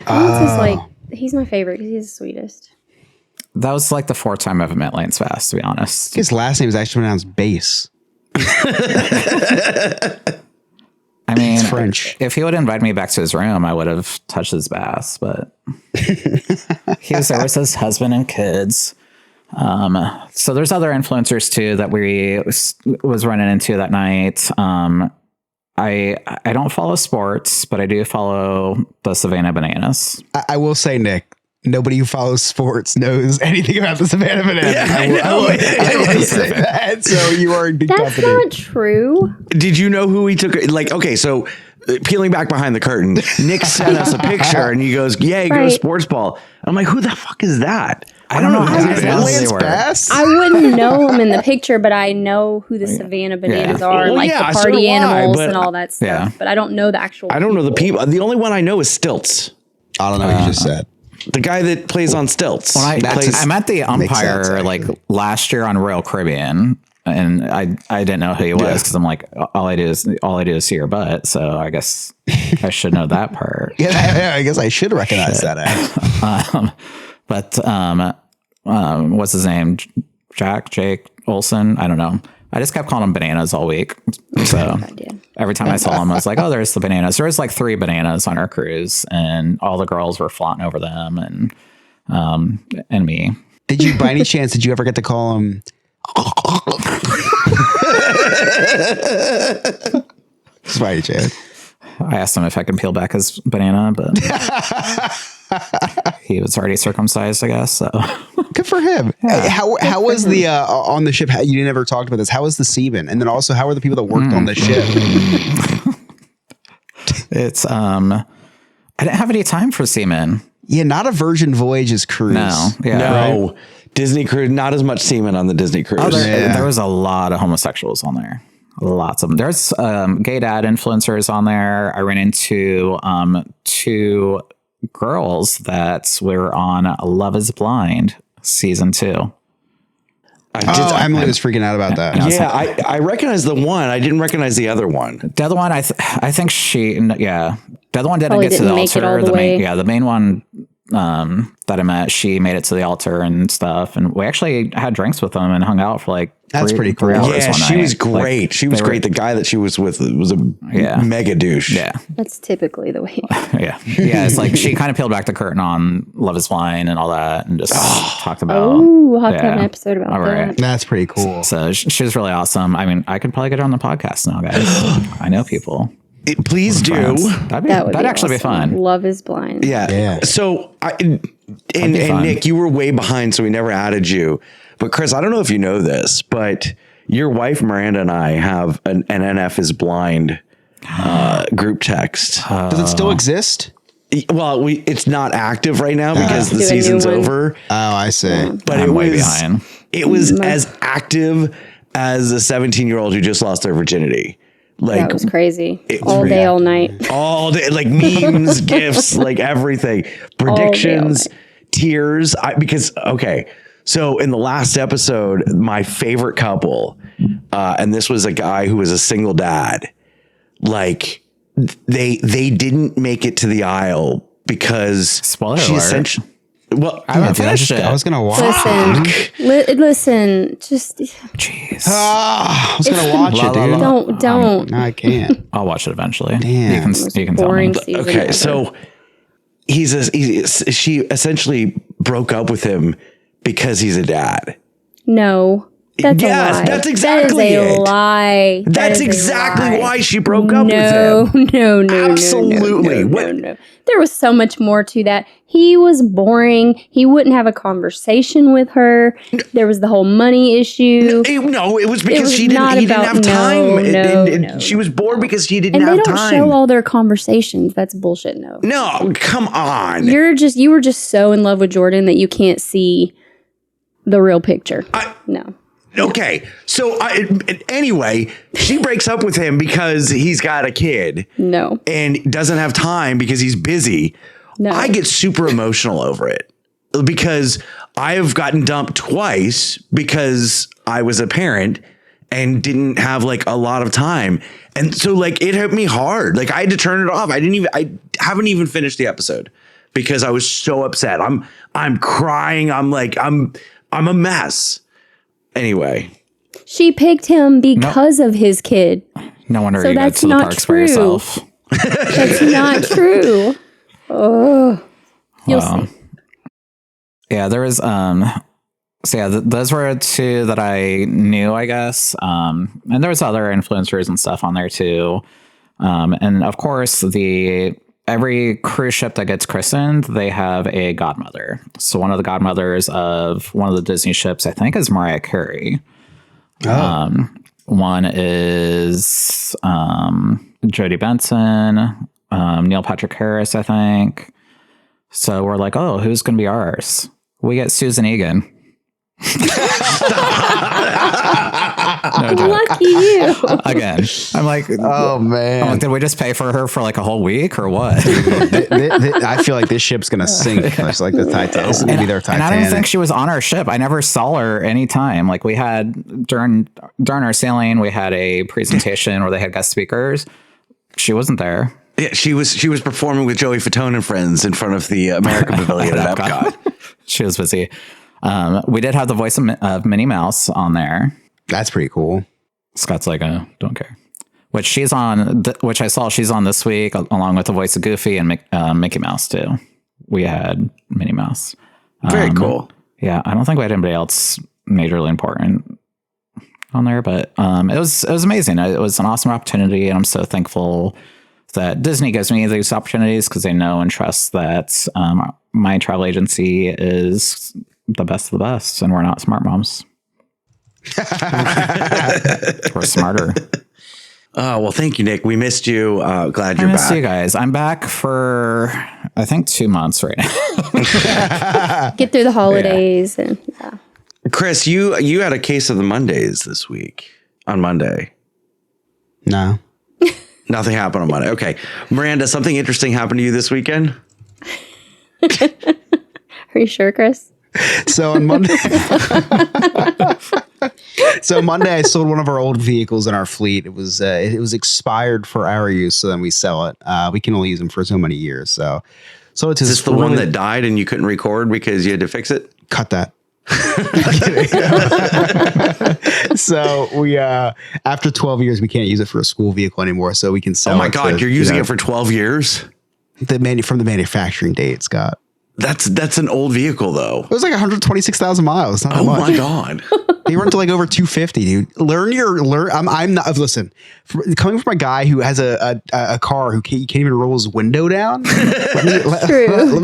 Lance is like, he's my favorite because he's the sweetest. That was like the 4th time I've ever met Lance Bass, to be honest. His last name is actually pronounced Bass. I mean, It's French. if he would invite me back to his room, I would have touched his bass, but he was there with his husband and kids. So there's other influencers too that we was running into that night. I don't follow sports, but I do follow the Savannah Bananas. I will say, Nick, nobody who follows sports knows anything about the Savannah Bananas. Yeah, I know. I will say that. So you are in good That's company. not true. Did you know who he took? Like, okay, so peeling back behind the curtain, Nick sent us a picture and he goes, "Yeah, you go to Right. sports ball." I'm like, "Who the fuck is that?" I don't know who who that they is. Lance were. Bass? I wouldn't know them in the picture, but I know who the Savannah Bananas Yeah. are, Well, and like yeah, the so party do I, animals but and all that stuff. Yeah. But I don't know the actual. I don't know the people. The only one I know is Stilts, I don't know what you just said. the guy that plays on stilts. When Plays- I met the Makes sense, umpire like last year on Royal Caribbean, and I didn't know who he was because I'm like, all I do is see your butt, so I guess I should know that part. Yeah, I guess I should recognize that act. But what's his name? Jake Olson? I don't know. I just kept calling him Bananas all week. So every time I saw him, I was like, oh, there's the Bananas. There was like 3 bananas on our cruise, and all the girls were flaunting over them and me. Did you, by any chance, did you ever get to call him? Just by any chance. I asked him if I could peel back his banana, but he was already circumcised, I guess. So Good for him. Hey, how was the on the ship? You never talked about this. How was the seaman? And then also, how were the people that worked on the ship? it's I didn't have any time for semen. Yeah, not a Virgin Voyages cruise. No, yeah, no Disney cruise. Not as much semen on the Disney cruise. Oh, there was a lot of homosexuals on there. Lots of them. There's gay dad influencers on there. I ran into 2 girls that were on Love is Blind season 2. Emily was freaking out about that. Yeah, I recognize the one. I didn't recognize the other one. The other one, I think she, yeah. The other one didn't Probably get to the didn't make it altar. all the way. The main one that I met, she made it to the altar and stuff. And we actually had drinks with them and hung out for like That's pretty cool. 3 hours Yeah, one she night. was great. Like, She was they were- great. The guy that she was with was a Yeah. mega douche. Yeah. That's typically the way. Yeah. Yeah. It's like she kind of peeled back the curtain on Love is Blind and all that and just talked about. Oh, we'll have to have an yeah. episode about All right. that. That's pretty cool. So she was really awesome. I mean, I could probably get her on the podcast now, guys. I know people. Please do. Friends. That would That'd actually be awesome. fun. Love is blind. Yeah. Yeah. So be and fun. Nick, you were way behind, so we never added you. But Chris, I don't know if you know this, but your wife Miranda and I have an NF is blind group text. Does it still exist? Well, it's not active right now because the Do a new season's one. over. Oh, I see. But I'm it way was behind. it was as active as a 17-year-old who just lost their virginity. Like That was crazy. It was All day, real. all night. all day, like memes, gifs, like everything, predictions, tears. Because okay, so in the last episode, my favorite couple, and this was a guy who was a single dad. Like they didn't make it to the aisle because Spoiler she alert. essentially. Well, I haven't Dude, finished it. I was gonna watch. Listen, just Jeez. I was gonna watch La, it, la, dude. la. don't. No, I can't. I'll watch it eventually. Damn. You can tell me. Boring season. okay, ever. so she essentially broke up with him because he's a dad. No, that's Yes, a lie. that's exactly that is a it. lie. That That's is a exactly lie. why she broke up with No, him. no, Absolutely. No. What- There was so much more to that. He was boring. He wouldn't have a conversation with her. There was the whole money issue. No, it was because was he didn't. not He didn't about- have time. no. She was bored because he didn't And they have don't time. show all their conversations. That's bullshit. No. No, come on. You were just so in love with Jordan that you can't see the real picture. No. Okay, so anyway, she breaks up with him because he's got a kid No. and doesn't have time because he's busy. No. I get super emotional over it because I have gotten dumped twice because I was a parent and didn't have like a lot of time. And so like it hit me hard. Like I had to turn it off. I haven't even finished the episode because I was so upset. I'm crying. I'm a mess. Anyway. She picked him because of his kid. No wonder So you go that's to the not parks by true. yourself. That's not true. Oh. You'll see. Yeah, there was so yeah, those were 2 that I knew, I guess. And there was other influencers and stuff on there too. And of course, every cruise ship that gets christened, they have a godmother. So one of the godmothers of one of the Disney ships, I think, is Mariah Carey. One is Jodie Benson, Neil Patrick Harris, I think. So we're like, oh, who's going to be ours? We get Susan Egan. No joke. Lucky you. Again, I'm like, Oh man, did we just pay for her for like a whole week or what? I feel like this ship's gonna sink. It's like the Titanic. This is gonna be their And Titanic. I don't think she was on our ship. I never saw her anytime. Like we had during our sailing, we had a presentation where they had guest speakers. She wasn't there. Yeah, she was performing with Joey Fatone and friends in front of the American Pavilion at Epcot. She was busy. We did have the voice of Minnie Mouse on there. That's pretty cool. Scott's like, don't care. Which she's on, which I saw she's on this week, along with the voice of Goofy and Mickey Mouse too. We had Minnie Mouse. Very cool. Yeah, I don't think we had anybody else majorly important on there, but it was amazing. It was an awesome opportunity, and I'm so thankful that Disney gives me these opportunities because they know and trust that my travel agency is the best of the best, and we're not smart moms. We're smarter. Oh, well, thank you, Nick. We missed you. Glad you're I miss back. you guys. I'm back for, I think, 2 months right now. Get through the holidays and yeah. Chris, you had a case of the Mondays this week on Monday. No. Nothing happened on Monday. Okay. Miranda, something interesting happened to you this weekend? Are you sure, Chris? So on Monday, I sold one of our old vehicles in our fleet. It was expired for our use, so then we sell it. We can only use them for so many years. So it to Is this the one that died and you couldn't record because you had to fix it? cut that. So we after 12 years, we can't use it for a school vehicle anymore. So we can sell. Oh my it God, to, you're using it for 12 years? from the manufacturing date, Scott. That's an old vehicle, though. It was like 126,000 miles. Not that Oh much. my God. They run to like over 250, dude. I'm not, listen, coming from a guy who has a car who can't even roll his window down. Let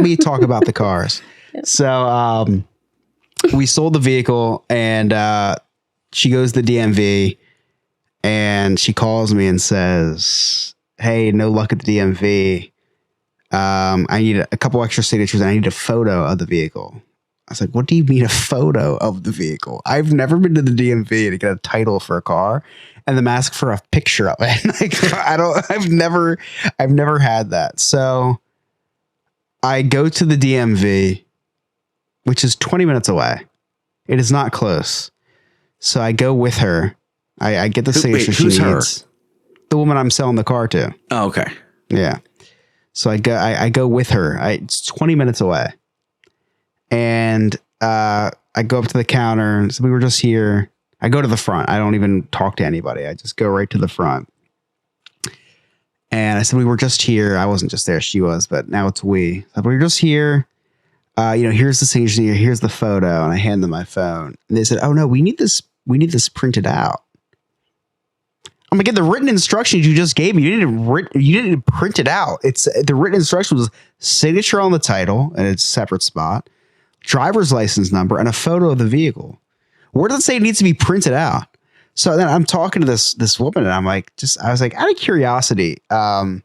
me talk about the cars. Yep. So, we sold the vehicle and, she goes to the DMV and she calls me and says, "Hey, no luck at the DMV. I need a couple extra signatures. And I need a photo of the vehicle." I was like, "What do you mean a photo of the vehicle? I've never been to the DMV to get a title for a car and then ask for a picture of it." Like, I've never had that. So I go to the DMV, which is 20 minutes away. It is not close. So I go with her. I get the signature she needs. Who's her? The woman I'm selling the car to. Oh, okay. Yeah. So I go with her. It's 20 minutes away. And I go up to the counter and so we were just here. I go to the front. I don't even talk to anybody. I just go right to the front. And I said, "We were just here." I wasn't just there. She was, but now it's we. I said, "We were just here. Here's the signature. Here's the photo." And I hand them my phone. And they said, "Oh no, we need this printed out." I'm like, "Get the written instructions you just gave me. You didn't print it out. It's the written instructions was signature on the title and it's a separate spot, driver's license number, and a photo of the vehicle. Where does it say it needs to be printed out?" So then I'm talking to this woman and I'm like, I was like, out of curiosity, can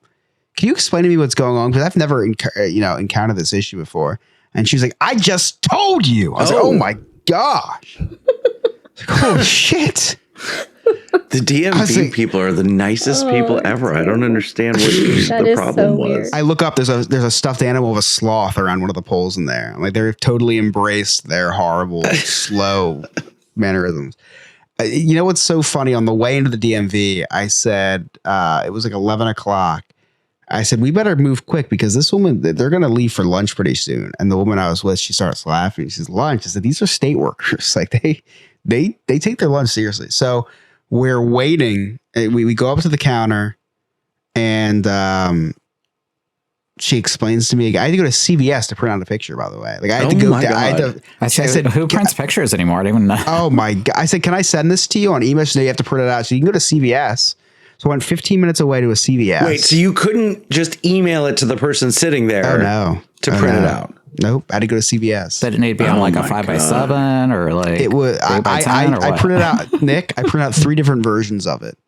you explain to me what's going on? Because I've never encountered this issue before. And she's like, "I just told you." I was like, "Oh my gosh." Like, holy shit. The DMV people are the nicest people ever. I don't understand what the problem was. I look up, there's a stuffed animal of a sloth around one of the poles in there. Like, they've totally embraced their horrible, slow mannerisms. You know what's so funny? On the way into the DMV, I said, it was like 11 o'clock. I said, "We better move quick because this woman, they're going to leave for lunch pretty soon." And the woman I was with, she starts laughing. She says, "Lunch?" I said, "These are state workers. Like they take their lunch seriously." So we're waiting. We go up to the counter and she explains to me, I had to go to CVS to print out a picture, by the way. Like, I had to go. I said, who prints pictures anymore? I don't even know. Oh my God. I said, "Can I send this to you on email?" So you have to print it out. So you can go to CVS. So I went 15 minutes away to a CVS. Wait, so you couldn't just email it to the person sitting there? Oh, no. To print it out? Nope. I had to go to CVS. Did it need to be on like a 5x7 or like It was, 8x10 or I what? printed out, Nick, I printed out 3 different versions of it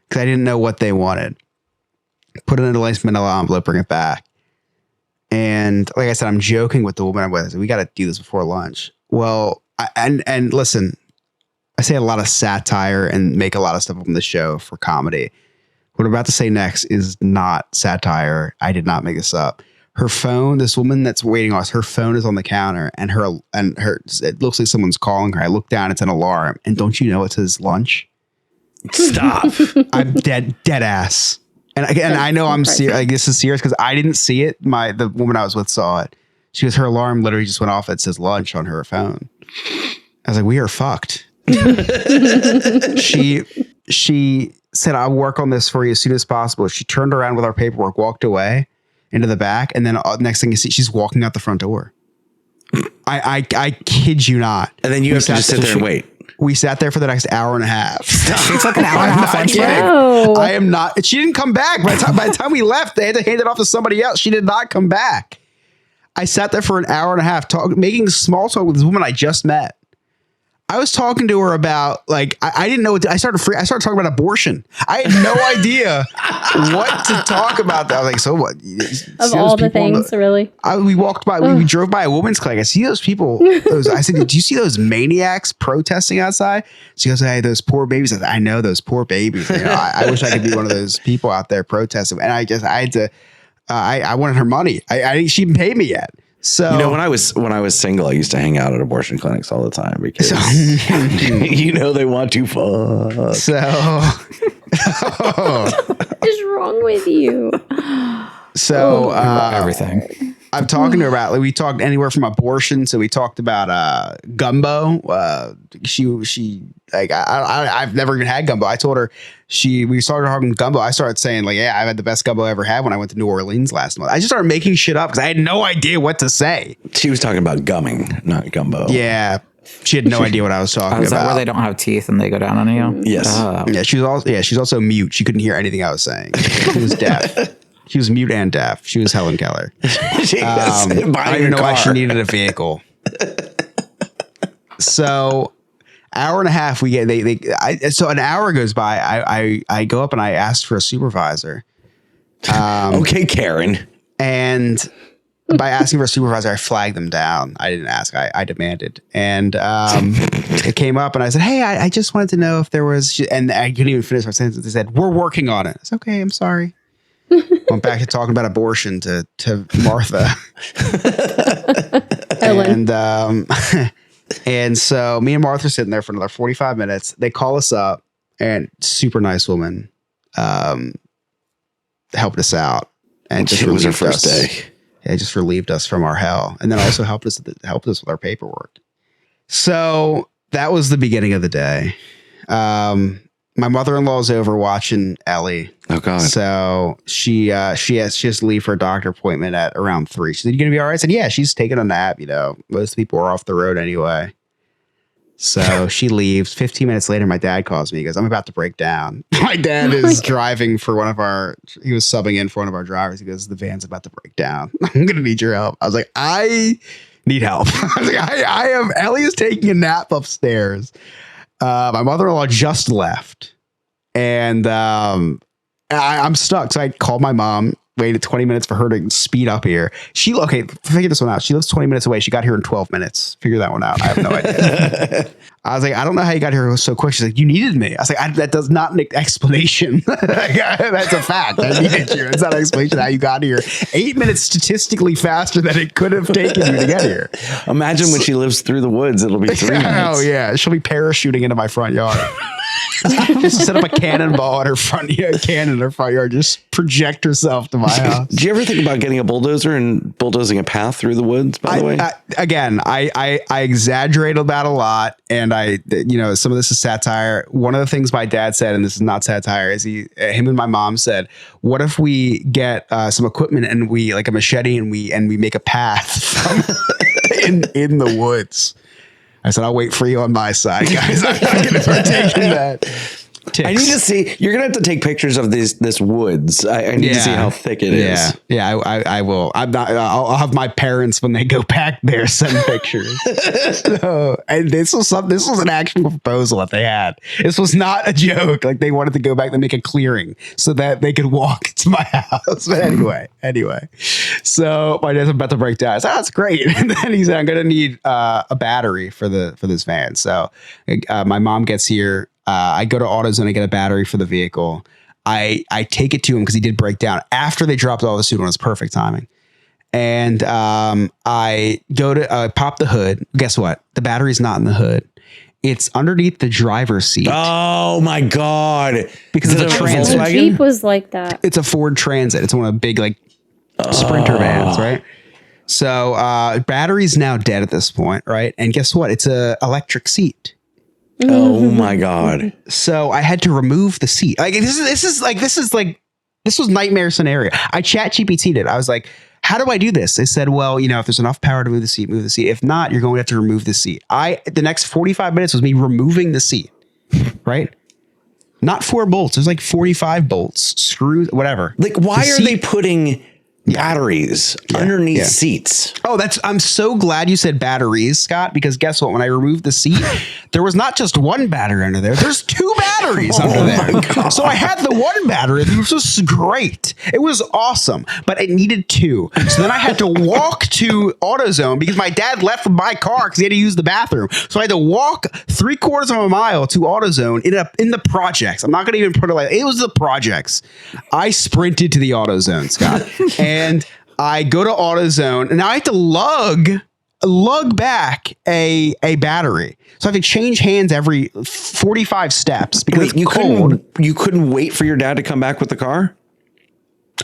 because I didn't know what they wanted. Put it in a nice manila envelope, bring it back. And like I said, I'm joking with the woman I'm with. I said, we got to do this before lunch. Well, and listen, I say a lot of satire and make a lot of stuff on the show for comedy. What I'm about to say next is not satire. I did not make this up. Her phone, this woman that's waiting on us, her phone is on the counter and it looks like someone's calling her. I look down, it's an alarm. And don't you know it says lunch? Stop. I'm dead ass. And I know I'm serious. Like, this is serious because I didn't see it. The woman I was with saw it. She goes, her alarm literally just went off. It says lunch on her phone. I was like, we are fucked. She said, I'll work on this for you as soon as possible. She turned around with our paperwork, walked away into the back. And then next thing you see, she's walking out the front door. I kid you not. And then you have to just sit there and wait. We sat there for the next hour and a half. She took an hour and a half lunch break. No. I am not. She didn't come back. By the time we left, they had to hand it off to somebody else. She did not come back. I sat there for an hour and a half making small talk with this woman I just met. I was talking to her about, like, I didn't know. I started talking about abortion. I had no idea what to talk about. I was like, so what? Of all the things, really. We walked by, we drove by a woman's clinic. I see those people. I said, do you see those maniacs protesting outside? She goes, hey, those poor babies. I said, I know those poor babies. You know, I wish I could be one of those people out there protesting. And I had to, I wanted her money. She didn't pay me yet. So, you know, when I was single, I used to hang out at abortion clinics all the time because you know they want to fuck. So What is wrong with you? So Everything. I'm talking to her about, like, we talked anywhere from abortion. So we talked about gumbo. She like, I've never even had gumbo. I told her we started talking gumbo. I started saying, like, yeah, I've had the best gumbo I ever had when I went to New Orleans last month. I just started making shit up because I had no idea what to say. She was talking about gumming, not gumbo. Yeah. She had no idea what I was talking Is that about. where they don't have teeth and they go down on you? Yes. Yeah, she's also mute. She couldn't hear anything I was saying. She was deaf. She was mute and deaf. She was Helen Keller. I didn't know why she needed a vehicle. So, hour and a half we get. So an hour goes by. I go up and I asked for a supervisor. Okay, Karen. And by asking for a supervisor, I flagged them down. I didn't ask. I demanded. And it came up and I said, hey, I just wanted to know if there was, and I couldn't even finish my sentence. They said, we're working on it. It's okay. I'm sorry. Went back to talking about abortion to Martha. Ellen. And so me and Martha are sitting there for another 45 minutes. They call us up, and super nice woman helped us out. And just It was our first us. day. Yeah, just relieved us from our hell, and then also helped us with our paperwork. So that was the beginning of the day. My mother-in-law's over watching Ellie. Oh God! So she has to leave for a doctor appointment at around 3. She said, "You gonna be all right?" I said, "Yeah." She's taking a nap. You know, most people are off the road anyway. So she leaves. 15 minutes later, my dad calls me. He goes, "I'm about to break down." My dad is driving for he was subbing in for one of our drivers. He goes, "The van's about to break down. I'm gonna need your help." I was like, "I need help." I was like, Ellie is taking a nap upstairs. My mother-in-law just left, and I'm stuck. So I called my mom, waited 20 minutes for her to speed up here. Figure this one out. She lives 20 minutes away. She got here in 12 minutes. Figure that one out. I have no idea. I was like, I don't know how you got here so quick. She's like, you needed me. I was like, that does not make explanation. That's a fact. I needed you. It's not an explanation how you got here 8 minutes statistically faster than it could have taken you to get here. Imagine when she lives through the woods, it'll be 3 minutes. Oh yeah, she'll be parachuting into my front yard. Just set up a cannonball in her front yard. Just project herself to my house. Do you ever think about getting a bulldozer and bulldozing a path through the woods? By the way, I exaggerate about a lot, and some of this is satire. One of the things my dad said, and this is not satire, is him and my mom said, "What if we get some equipment and we like a machete and we make a path in the woods?" I said, I'll wait for you on my side, guys. I'm not going to partake in that. I need to see. You're gonna have to take pictures of this woods. I need to see how thick it is. Yeah, I will. I'm not. I'll have my parents when they go back there send pictures. So, and this was an actual proposal that they had. This was not a joke. Like they wanted to go back and make a clearing so that they could walk to my house. But anyway. So my dad's about to break down. I said, that's great. And then he said, I'm gonna need a battery for this van. So my mom gets here. I go to AutoZone, I get a battery for the vehicle. I take it to him because he did break down after they dropped all the suit on. It was perfect timing. And I go to pop the hood. Guess what? The battery's not in the hood. It's underneath the driver's seat. Oh my God. Because it's a Transit. The Jeep was like that. It's a Ford Transit. It's one of the big like Sprinter vans, right? So battery's now dead at this point, right? And guess what? It's a electric seat. Oh my God. So I had to remove the seat. Like this was nightmare scenario. I chat GPT'd it. I was like, how do I do this? They said, well, if there's enough power to move the seat, move the seat. If not, you're going to have to remove the seat. The next 45 minutes was me removing the seat, right? Not 4 bolts. There's like 45 bolts, screws, whatever. Like, why are they putting batteries underneath seats? Oh, I'm so glad you said batteries, Scott, because guess what? When I removed the seat, there was not just one battery under there. There's 2 batteries under there. So I had the one battery, which was great. It was awesome, but it needed 2. So then I had to walk to AutoZone because my dad left with my car because he had to use the bathroom. So I had to walk 3/4 of a mile to AutoZone in the projects. I'm not going to even put it like it was the projects. I sprinted to the AutoZone, Scott. And I go to AutoZone, and now I have to lug back a battery. So I have to change hands every 45 steps because it's cold. You couldn't wait for your dad to come back with the car?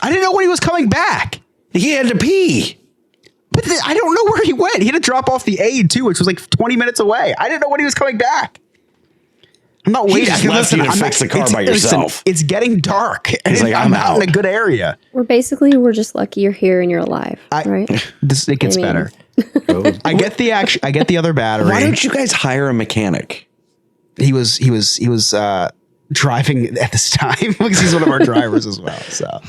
I didn't know when he was coming back. He had to pee. But I don't know where he went. He had to drop off the aid too, which was like 20 minutes away. I didn't know when he was coming back. I'm not waiting. Just left you to fix the car by yourself. It's getting dark. He's like, I'm out in a good area. We're just lucky you're here and you're alive, right? It gets better. I get the other battery. Why don't you guys hire a mechanic? He was driving at this time because he's one of our drivers as well.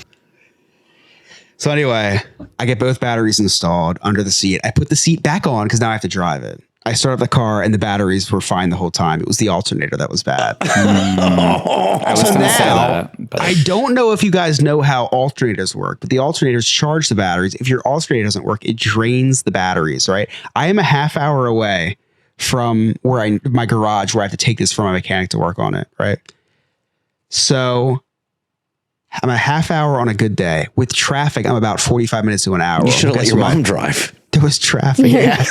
So anyway, I get both batteries installed under the seat. I put the seat back on because now I have to drive it. I start up the car and the batteries were fine the whole time. It was the alternator that was bad. I was going to say that. But I don't know if you guys know how alternators work, but the alternators charge the batteries. If your alternator doesn't work, it drains the batteries, right? I am a half hour away from my garage where I have to take this for my mechanic to work on it, right? So I'm a half hour on a good day. With traffic, I'm about 45 minutes to an hour. You should have let your mom drive. There was traffic. Yeah.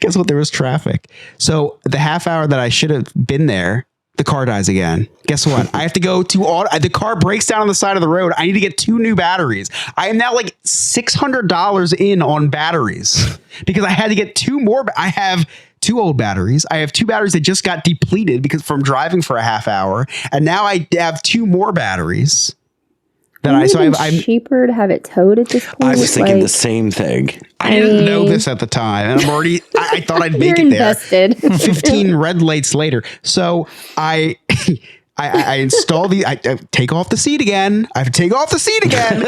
Guess what? There was traffic. So the half hour that I should have been there, the car dies again. Guess what? I have to go to the car breaks down on the side of the road. I need to get 2 new batteries. I am now like $600 in on batteries because I had to get 2 more. I have 2 old batteries. I have 2 batteries that just got depleted because from driving for a half hour. And now I have 2 more batteries. I'm cheaper to have it towed at this point. I was thinking the same thing. I didn't know this at the time, and I'm already. I thought I'd make it invested. there. 15 red lights later, so I install I take off the seat again. I have to take off the seat again.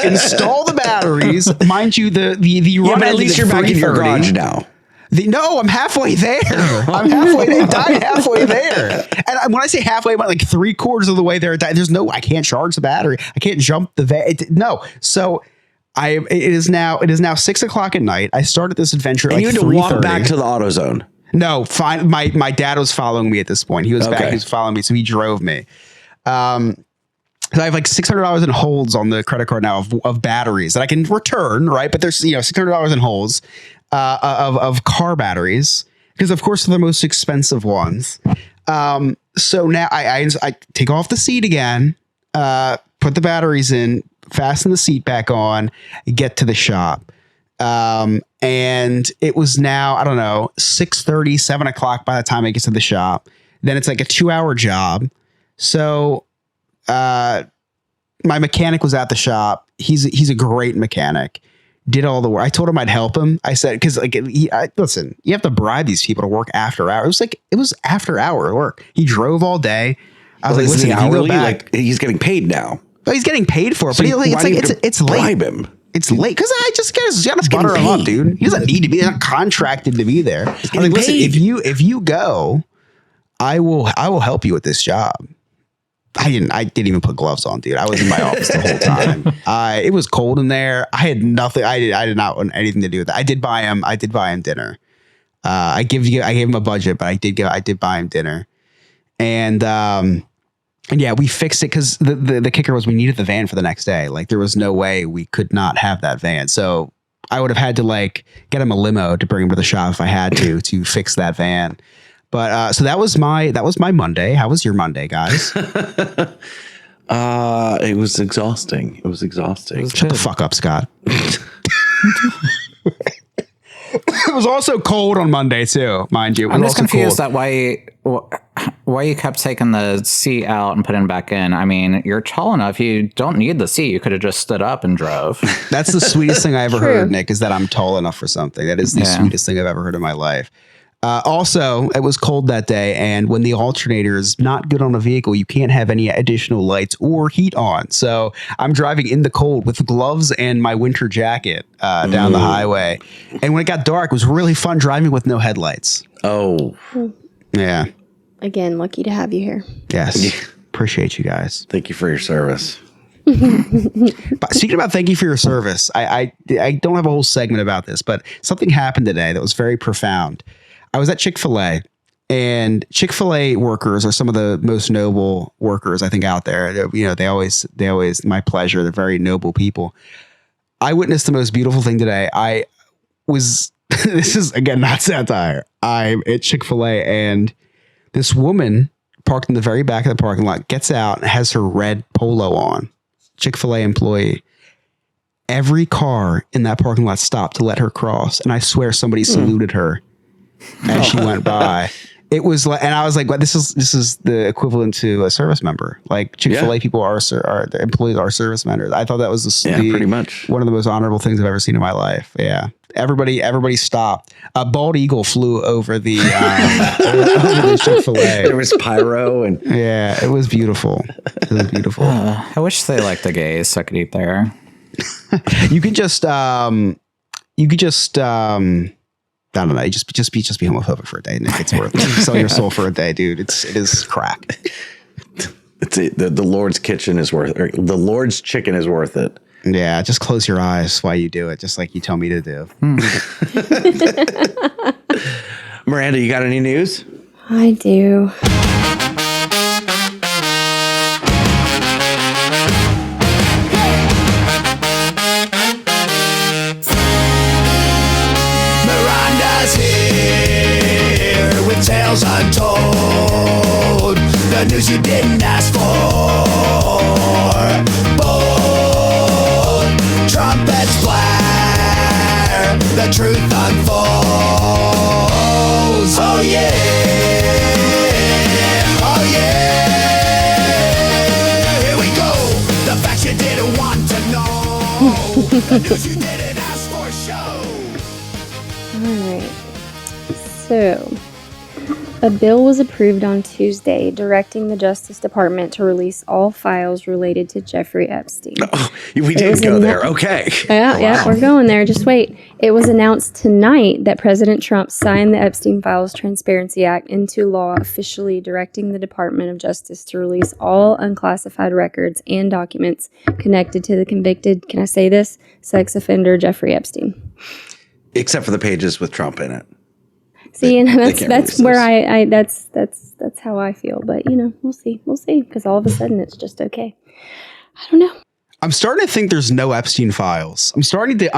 Install the batteries. Mind you, the run. But at least you're back in your garage now. No, I'm halfway there. I'm halfway there. Died halfway there. And when I say halfway, I'm like 3/4 of the way there. I can't charge the battery. I can't jump the van. No. So it is now 6:00 at night. I started this adventure. And like you had to walk back to the AutoZone. No, fine. My dad was following me at this point. He was back. He was following me. So he drove me. So I have like $600 in holds on the credit card now of batteries that I can return. Right. But there's, $600 in holds. Of car batteries, because of course they're the most expensive ones. So now I take off the seat again, put the batteries in, fasten the seat back on, get to the shop. And it was now, I don't know, 6:30, 7 o'clock by the time I get to the shop. Then it's like a 2-hour job. So my mechanic was at the shop. He's a great mechanic. did all the work. I told him I'd help him. I said, because like, listen, you have to bribe these people to work after hours. It was after hour work. He drove all day. I was like, listen, if you go back, like he's getting paid now. Oh, he's getting paid for it, So but it's late. bribe him. It's late because I just gotta butter him up, dude. He doesn't need to be. He's not contracted to be there. I'm like, listen, if you go, I will help you with this job. I didn't even put gloves on, dude. I was in my office the whole time. It was cold in there. I had nothing. I did not want anything to do with that. I did buy him dinner. I gave him a budget, but I did buy him dinner, and yeah, we fixed it because the kicker was we needed the van for the next day. Like there was no way we could not have that van. So I would have had to like get him a limo to bring him to the shop if I had to fix that van. But so that was my Monday. How was your Monday, guys? It was exhausting. Shut the fuck up, Scott. It was also cold on Monday too, mind you. I'm just confused that why you kept taking the seat out and putting it back in. I mean, you're tall enough. You don't need the seat. You could have just stood up and drove. That's the sweetest thing I ever heard, Nick, is that I'm tall enough for something. That is the sweetest thing I've ever heard in my life. Also, it was cold that day, and when the alternator is not good on a vehicle, you can't have any additional lights or heat on. So I'm driving in the cold with gloves and my winter jacket down the highway. And when it got dark, it was really fun driving with no headlights. Oh, yeah. Again, lucky to have you here. Yes. Appreciate you guys. thank you for your service. But speaking about thank you for your service, I don't have a whole segment about this, but something happened today that was very profound. I was at Chick-fil-A, and Chick-fil-A workers are some of the most noble workers I think out there. You know, they always, my pleasure. They're very noble people. I witnessed the most beautiful thing today. I was, this is again, not satire. I'm at Chick-fil-A, and this woman parked in the very back of the parking lot gets out and has her red polo on. Chick-fil-A employee. Every car in that parking lot stopped to let her cross. And I swear somebody saluted her as she went by. It was like, and I was like, well, this is the equivalent to a service member. Like Chick-fil-A people the employees are service members. I thought that was pretty much one of the most honorable things I've ever seen in my life. Yeah. Everybody stopped. A bald eagle flew over the Chick-fil-A. There was pyro and yeah, it was beautiful. It was beautiful. I wish they liked the gays so I could eat there. You could just I don't know. Just be homophobic for a day, Nick. It's worth it. Sell your soul for a day, dude. It is crack. the Lord's kitchen is worth it. The Lord's chicken is worth it. Yeah, just close your eyes while you do it, just like you tell me to do. Miranda, you got any news? I do. Miranda's here with tales untold, the news you didn't ask for. Bold trumpets blare, the truth unfolds. Oh yeah, oh yeah, here we go. The facts you didn't want to know, the news you didn't ask for show. All right. So, a bill was approved on Tuesday directing the Justice Department to release all files related to Jeffrey Epstein. Oh, we did go there. Okay. Yeah, we're going there. Just wait. It was announced tonight that President Trump signed the Epstein Files Transparency Act into law, officially directing the Department of Justice to release all unclassified records and documents connected to the convicted, can I say this, sex offender Jeffrey Epstein. Except for the pages with Trump in it. See, and that's where I that's how I feel. But we'll see, because all of a sudden it's just okay. I don't know. I'm starting to think there's no Epstein files. I'm starting to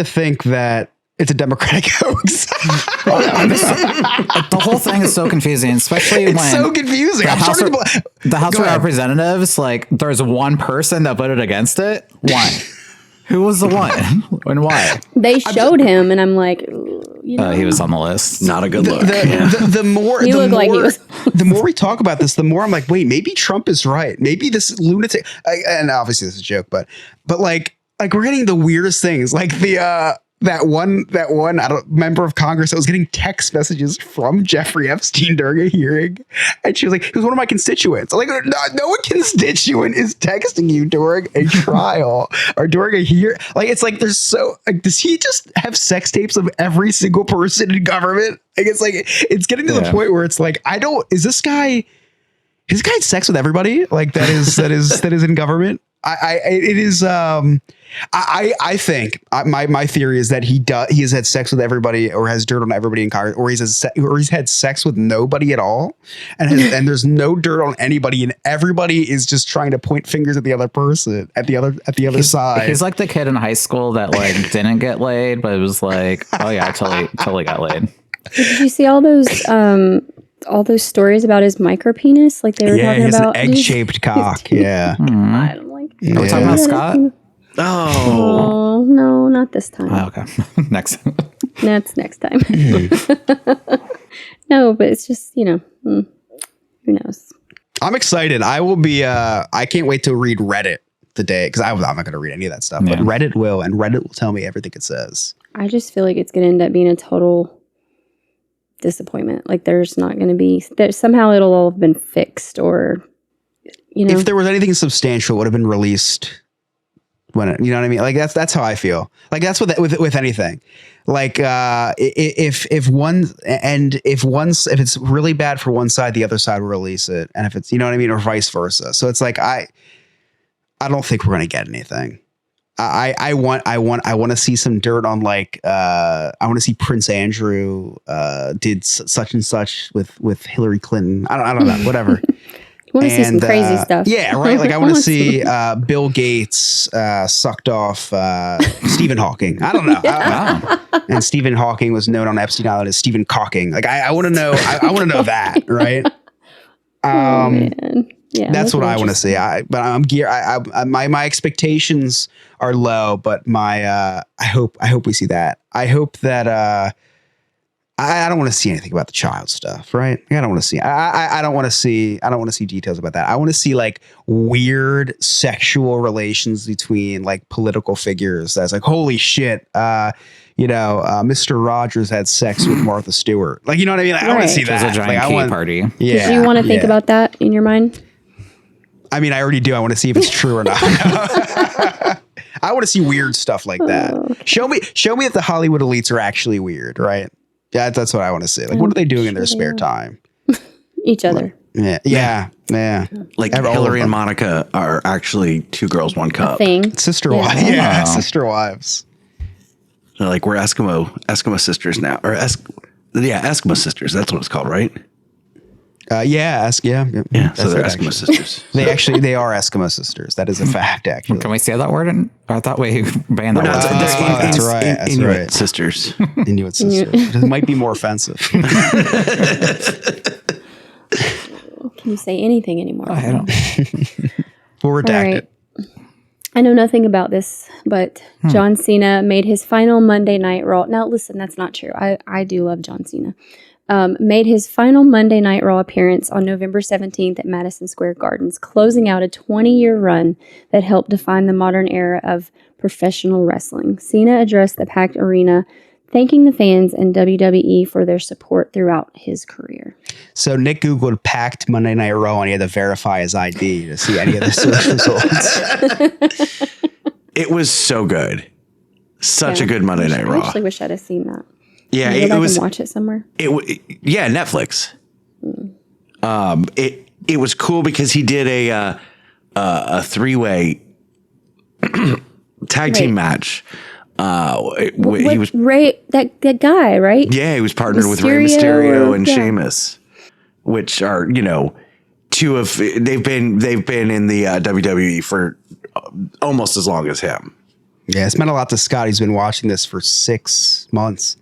think that it's a Democratic hoax. The whole thing is so confusing, especially when it's so confusing. The House of Representatives, like, there's one person that voted against it. One. Who was the one and why? They showed him, and I'm like, he was on the list. Not a good look. The more he looked like he was. The more we talk about this, the more I'm like, wait, maybe Trump is right. Maybe this lunatic, and obviously this is a joke, but like, like we're getting the weirdest things, like the that one I don't member of Congress that was getting text messages from Jeffrey Epstein during a hearing, and she was like, he was one of my constituents. I'm like, no constituent is texting you during a trial or during a hearing. Like, it's like there's so like, does he just have sex tapes of every single person in government? Like, it's getting to the point where it's like, is this guy had sex with everybody? Like that is in government. I think my theory is that he has had sex with everybody, or has dirt on everybody in Congress, or he's had sex with nobody at all, and there's no dirt on anybody, and everybody is just trying to point fingers at the other person, at the other side. He's like the kid in high school that like didn't get laid, but it was like, oh yeah, I totally got laid. Did you see all those stories about his micro penis? Like they were talking about an egg-shaped cock. Yeah. I'm like, Are we talking about Scott? Oh no, not this time. Oh, okay. Next. That's next time. No, but it's just, who knows? I'm excited. I will be. I can't wait to read Reddit today, because I'm not going to read any of that stuff. But Reddit will, and Reddit will tell me everything it says. I just feel like it's going to end up being a total disappointment. Like there's not going to be that somehow it'll all have been fixed, or if there was anything substantial, it would have been released when you know what I mean. Like that's how I feel. Like that's with anything. Like if it's really bad for one side, the other side will release it, and if it's, you know what I mean, or vice versa. So it's like I don't think we're gonna get anything. I want to see some dirt on like I want to see Prince Andrew did such and such with Hillary Clinton. I don't know, whatever. You want to see some crazy stuff. Yeah, right. Like I want to see Bill Gates sucked off Stephen Hawking. I don't know. And Stephen Hawking was known on Epstein Island as Stephen Cocking. Like I want to know. I want to know that, right? Man. Yeah, that's what I want to see. But I'm geared. My expectations are low, but I hope we see that. I hope that. I don't want to see anything about the child stuff, right? I don't want to see. I don't want to see. I don't want to see details about that. I want to see like weird sexual relations between like political figures. That's like, holy shit, Mr. Rogers had sex with Martha Stewart. Like, you know what I mean? Like, I want to see that. It was a giant like, party. Yeah. Do you want to think about that in your mind? I mean, I already do. I want to see if it's true or not. I want to see weird stuff like that. Show me if the Hollywood elites are actually weird, right? Yeah, that's what I want to see. Like, what are they doing in their spare time? Each other. Yeah. Like Hillary and Monica are actually two girls, one cup. Sister wives. Yeah, sister wives. They're like, we're Eskimo sisters now, or Eskimo sisters. That's what it's called, right? Yeah. So they're Eskimo sisters. They are Eskimo sisters. That is a fact, actually. Can we say that word? I thought we banned that word. That's right. Inuit sisters. Inuit sisters. It might be more offensive. Can you say anything anymore? I don't. We'll redact it. I know nothing about this, but John Cena made his final Monday Night Raw. Now, listen, that's not true. I do love John Cena. Made his final Monday Night Raw appearance on November 17th at Madison Square Gardens, closing out a 20-year run that helped define the modern era of professional wrestling. Cena addressed the packed arena, thanking the fans and WWE for their support throughout his career. So Nick Googled packed Monday Night Raw, and he had to verify his ID to see any of the search results. It was so good. Such a good Monday Night Raw. I actually wish I'd have seen that. Yeah, it was. Watch it somewhere. Netflix. It was cool because he did a 3-way tag team match. He was Ray, that guy, right? Yeah, he was partnered with Rey Mysterio and Sheamus, which are two of they've been in the WWE for almost as long as him. Yeah, it's meant a lot to Scott. He's been watching this for 6 months.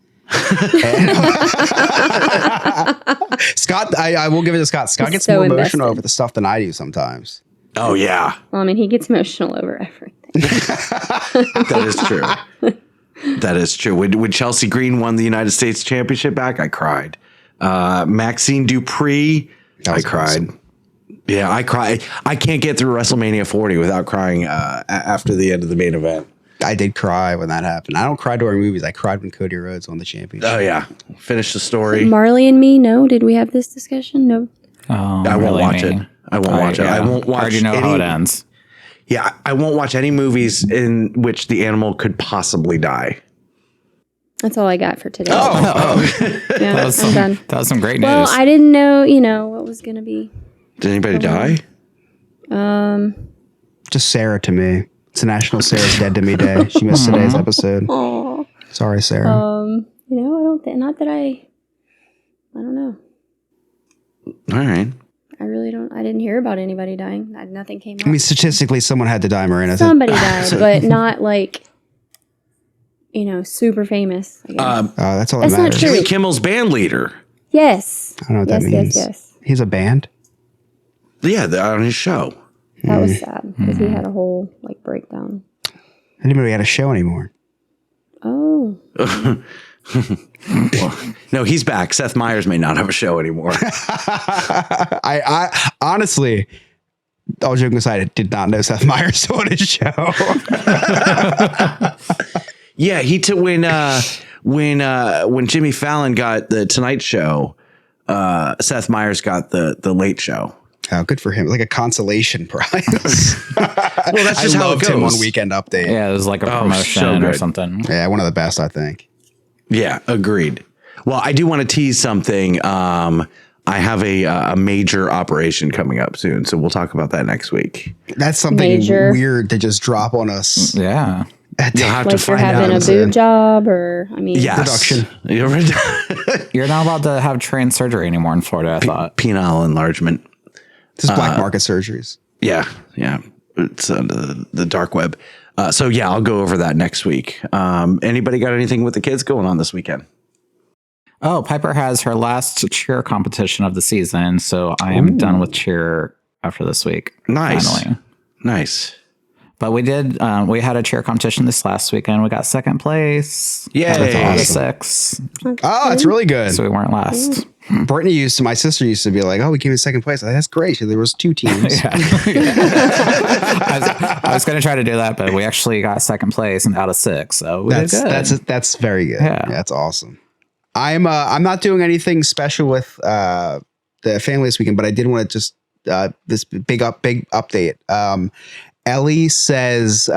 Scott, I will give it to Scott. Scott gets more emotional over the stuff than I do sometimes. Oh yeah. Well, I mean, he gets emotional over everything. That is true. That is true. When Chelsea Green won the United States Championship back, I cried. Maxine Dupree, I cried. Awesome. Yeah, I cried. I can't get through WrestleMania 40 without crying after the end of the main event. I did cry when that happened. I don't cry during movies. I cried when Cody Rhodes won the championship. Oh yeah, finish the story. Marley and me, no. Did we have this discussion? No. I won't watch it. I won't watch it. I won't watch. I already know how it ends. Yeah, I won't watch any movies in which the animal could possibly die. That's all I got for today. Yeah, I'm done. That was some great news. Well, I didn't know, what was going to be. Did anybody die? Just Sarah to me. It's a National Sarah's Dead to Me Day. She missed today's episode. Aw. Sorry, Sarah. I don't think, not that I don't know. All right. I really don't, I didn't hear about anybody dying. Nothing came up. I mean, statistically, someone had to die, Marina. Somebody died, but not like, super famous. I guess. That's all That's that not matters. true. Jimmy Kimmel's band leader. Yes. I don't know what that means. Yes. He's a band? Yeah, on his show. That was sad because he had a whole breakdown. Anybody had a show anymore? Oh. No, he's back. Seth Meyers may not have a show anymore. I honestly, all joking aside, I did not know Seth Meyers still on his show. Yeah, he took when Jimmy Fallon got the Tonight Show, Seth Meyers got the Late Show. Oh, good for him. Like a consolation prize. Well, that's just how it goes. Him on Weekend Update. yeah, it was like a promotion or something. Yeah, one of the best, I think. Yeah, agreed. Well, I do want to tease something. I have a major operation coming up soon, so we'll talk about that next week. That's something weird to just drop on us. Yeah. You'll have to You're find having out. a boob job or, Yes. Production. You're not allowed to have trained surgery anymore in Florida, I thought. Penile enlargement. This is black market surgeries. Yeah. It's on the dark web. So yeah, I'll go over that next week. Anybody got anything with the kids going on this weekend? Oh, Piper has her last cheer competition of the season, so I am done with cheer after this week. Nice. Finally. Nice. But we did, we had a cheer competition this last weekend. We got second place. Yay. Out of 6. Oh, that's really good. So we weren't last. Brittany my sister used to be like, oh, we came in second place. Like, that's great. There was 2 teams. I was going to try to do that, but we actually got second place and out of 6. So we did good. That's very good. Yeah. That's awesome. I'm not doing anything special with the family this weekend, but I did want to just this big update. Ellie says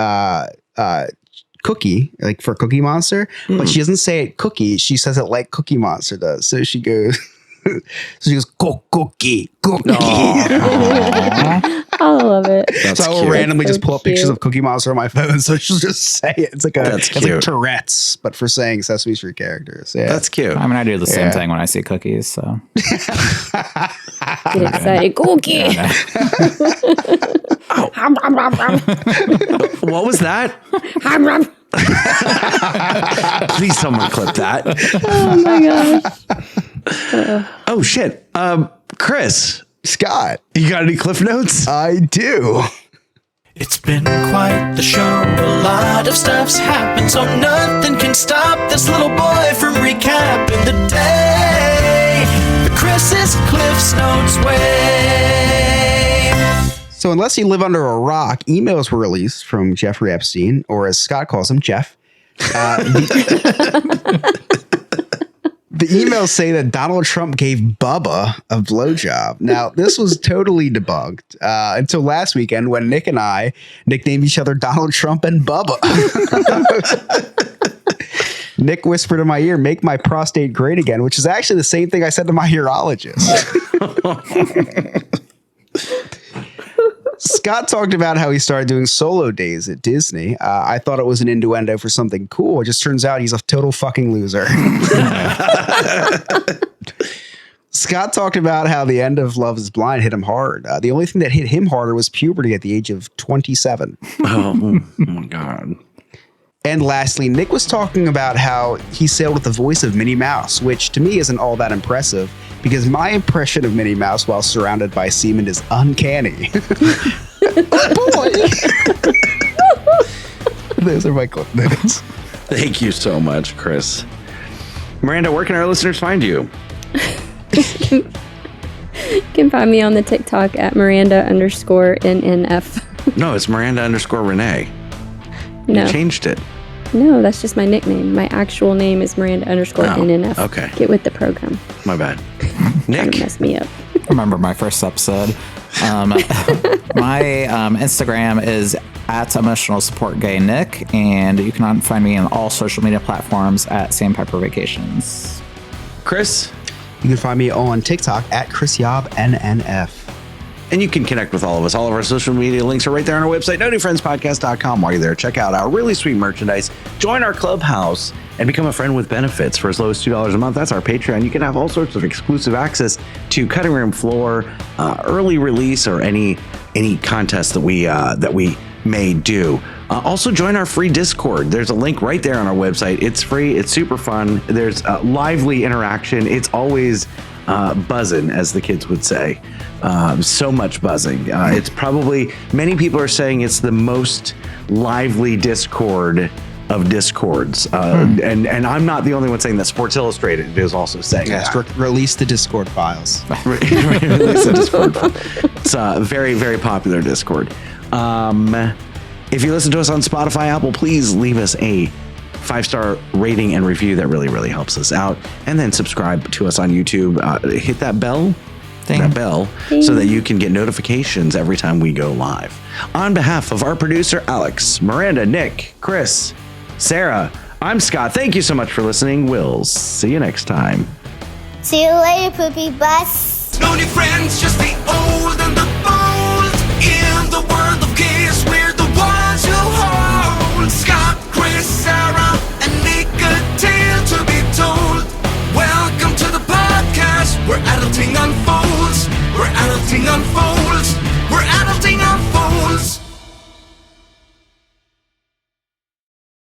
cookie, like for Cookie Monster, but she doesn't say it cookie. She says it like Cookie Monster does. So she goes, cookie. I love it. That's So I will cute. randomly That's just so pull up pictures cute. of Cookie Monster on my phone. So she'll just say it. It's like That's it's cute. like Tourette's, but for saying Sesame Street characters. Yeah. That's cute. I mean, I do the same Yeah. thing when I see cookies. So Get excited. Cookie. What was that? Please, someone clip that. Oh my gosh. Oh shit. Chris, Scott, you got any cliff notes? I do. It's been quite the show. A lot of stuff's happened, so nothing can stop this little boy from recapping the day the Chris's Cliff's Notes way. So unless you live under a rock, emails were released from Jeffrey Epstein, or as Scott calls him, Jeff. The emails say that Donald Trump gave Bubba a blowjob. Now, this was totally debunked until last weekend when Nick and I nicknamed each other Donald Trump and Bubba. Nick whispered in my ear, "Make my prostate great again," which is actually the same thing I said to my urologist. Scott talked about how he started doing solo days at Disney. I thought it was an innuendo for something cool. It just turns out he's a total fucking loser. Scott talked about how the end of Love is Blind hit him hard. The only thing that hit him harder was puberty at the age of 27. Oh my God. And lastly, Nick was talking about how he sailed with the voice of Minnie Mouse, which to me isn't all that impressive because my impression of Minnie Mouse while surrounded by semen is uncanny. Boy. Those are my clip notes. Thank you so much, Chris. Miranda, where can our listeners find you? You can find me on the TikTok at Miranda_NNF. No, it's Miranda_Renee. No. You changed it. No, that's just my nickname. My actual name is Miranda _NNF. Okay. Get with the program. My bad. Trying Nick. to mess me up. Remember my first episode. My Instagram is at Emotional Support Gay Nick, and you can find me on all social media platforms at Sandpiper Vacations. Chris. You can find me on TikTok at ChrisYobNNF. And you can connect with all of us. All of our social media links are right there on our website, nonewfriendspodcast.com. While you're there, check out our really sweet merchandise. Join our clubhouse and become a friend with benefits for as low as $2 a month. That's our Patreon. You can have all sorts of exclusive access to cutting room floor, early release, or any contest that we may do. Also, join our free Discord. There's a link right there on our website. It's free. It's super fun. There's lively interaction. It's always buzzing, as the kids would say. So much buzzing. It's probably, many people are saying it's the most lively Discord of Discords. And I'm not the only one saying that. Sports Illustrated is also saying that. Release the Discord files. Release the Discord. It's a very, very popular Discord. If you listen to us on Spotify, Apple, please leave us a 5-star rating and review. That really, really helps us out. And then subscribe to us on YouTube. Hit that bell. So that you can get notifications every time we go live. On behalf of our producer, Alex, Miranda, Nick, Chris, Sarah, I'm Scott. Thank you so much for listening. We'll see you next time. See you later, poopy bus. No new friends, just the old and the bold. In the world of gays, we're the ones who hold. Scott, Chris, Sarah, and Nick, a tale to be told. Welcome to the podcast where adulting unfolds. Where adulting unfolds.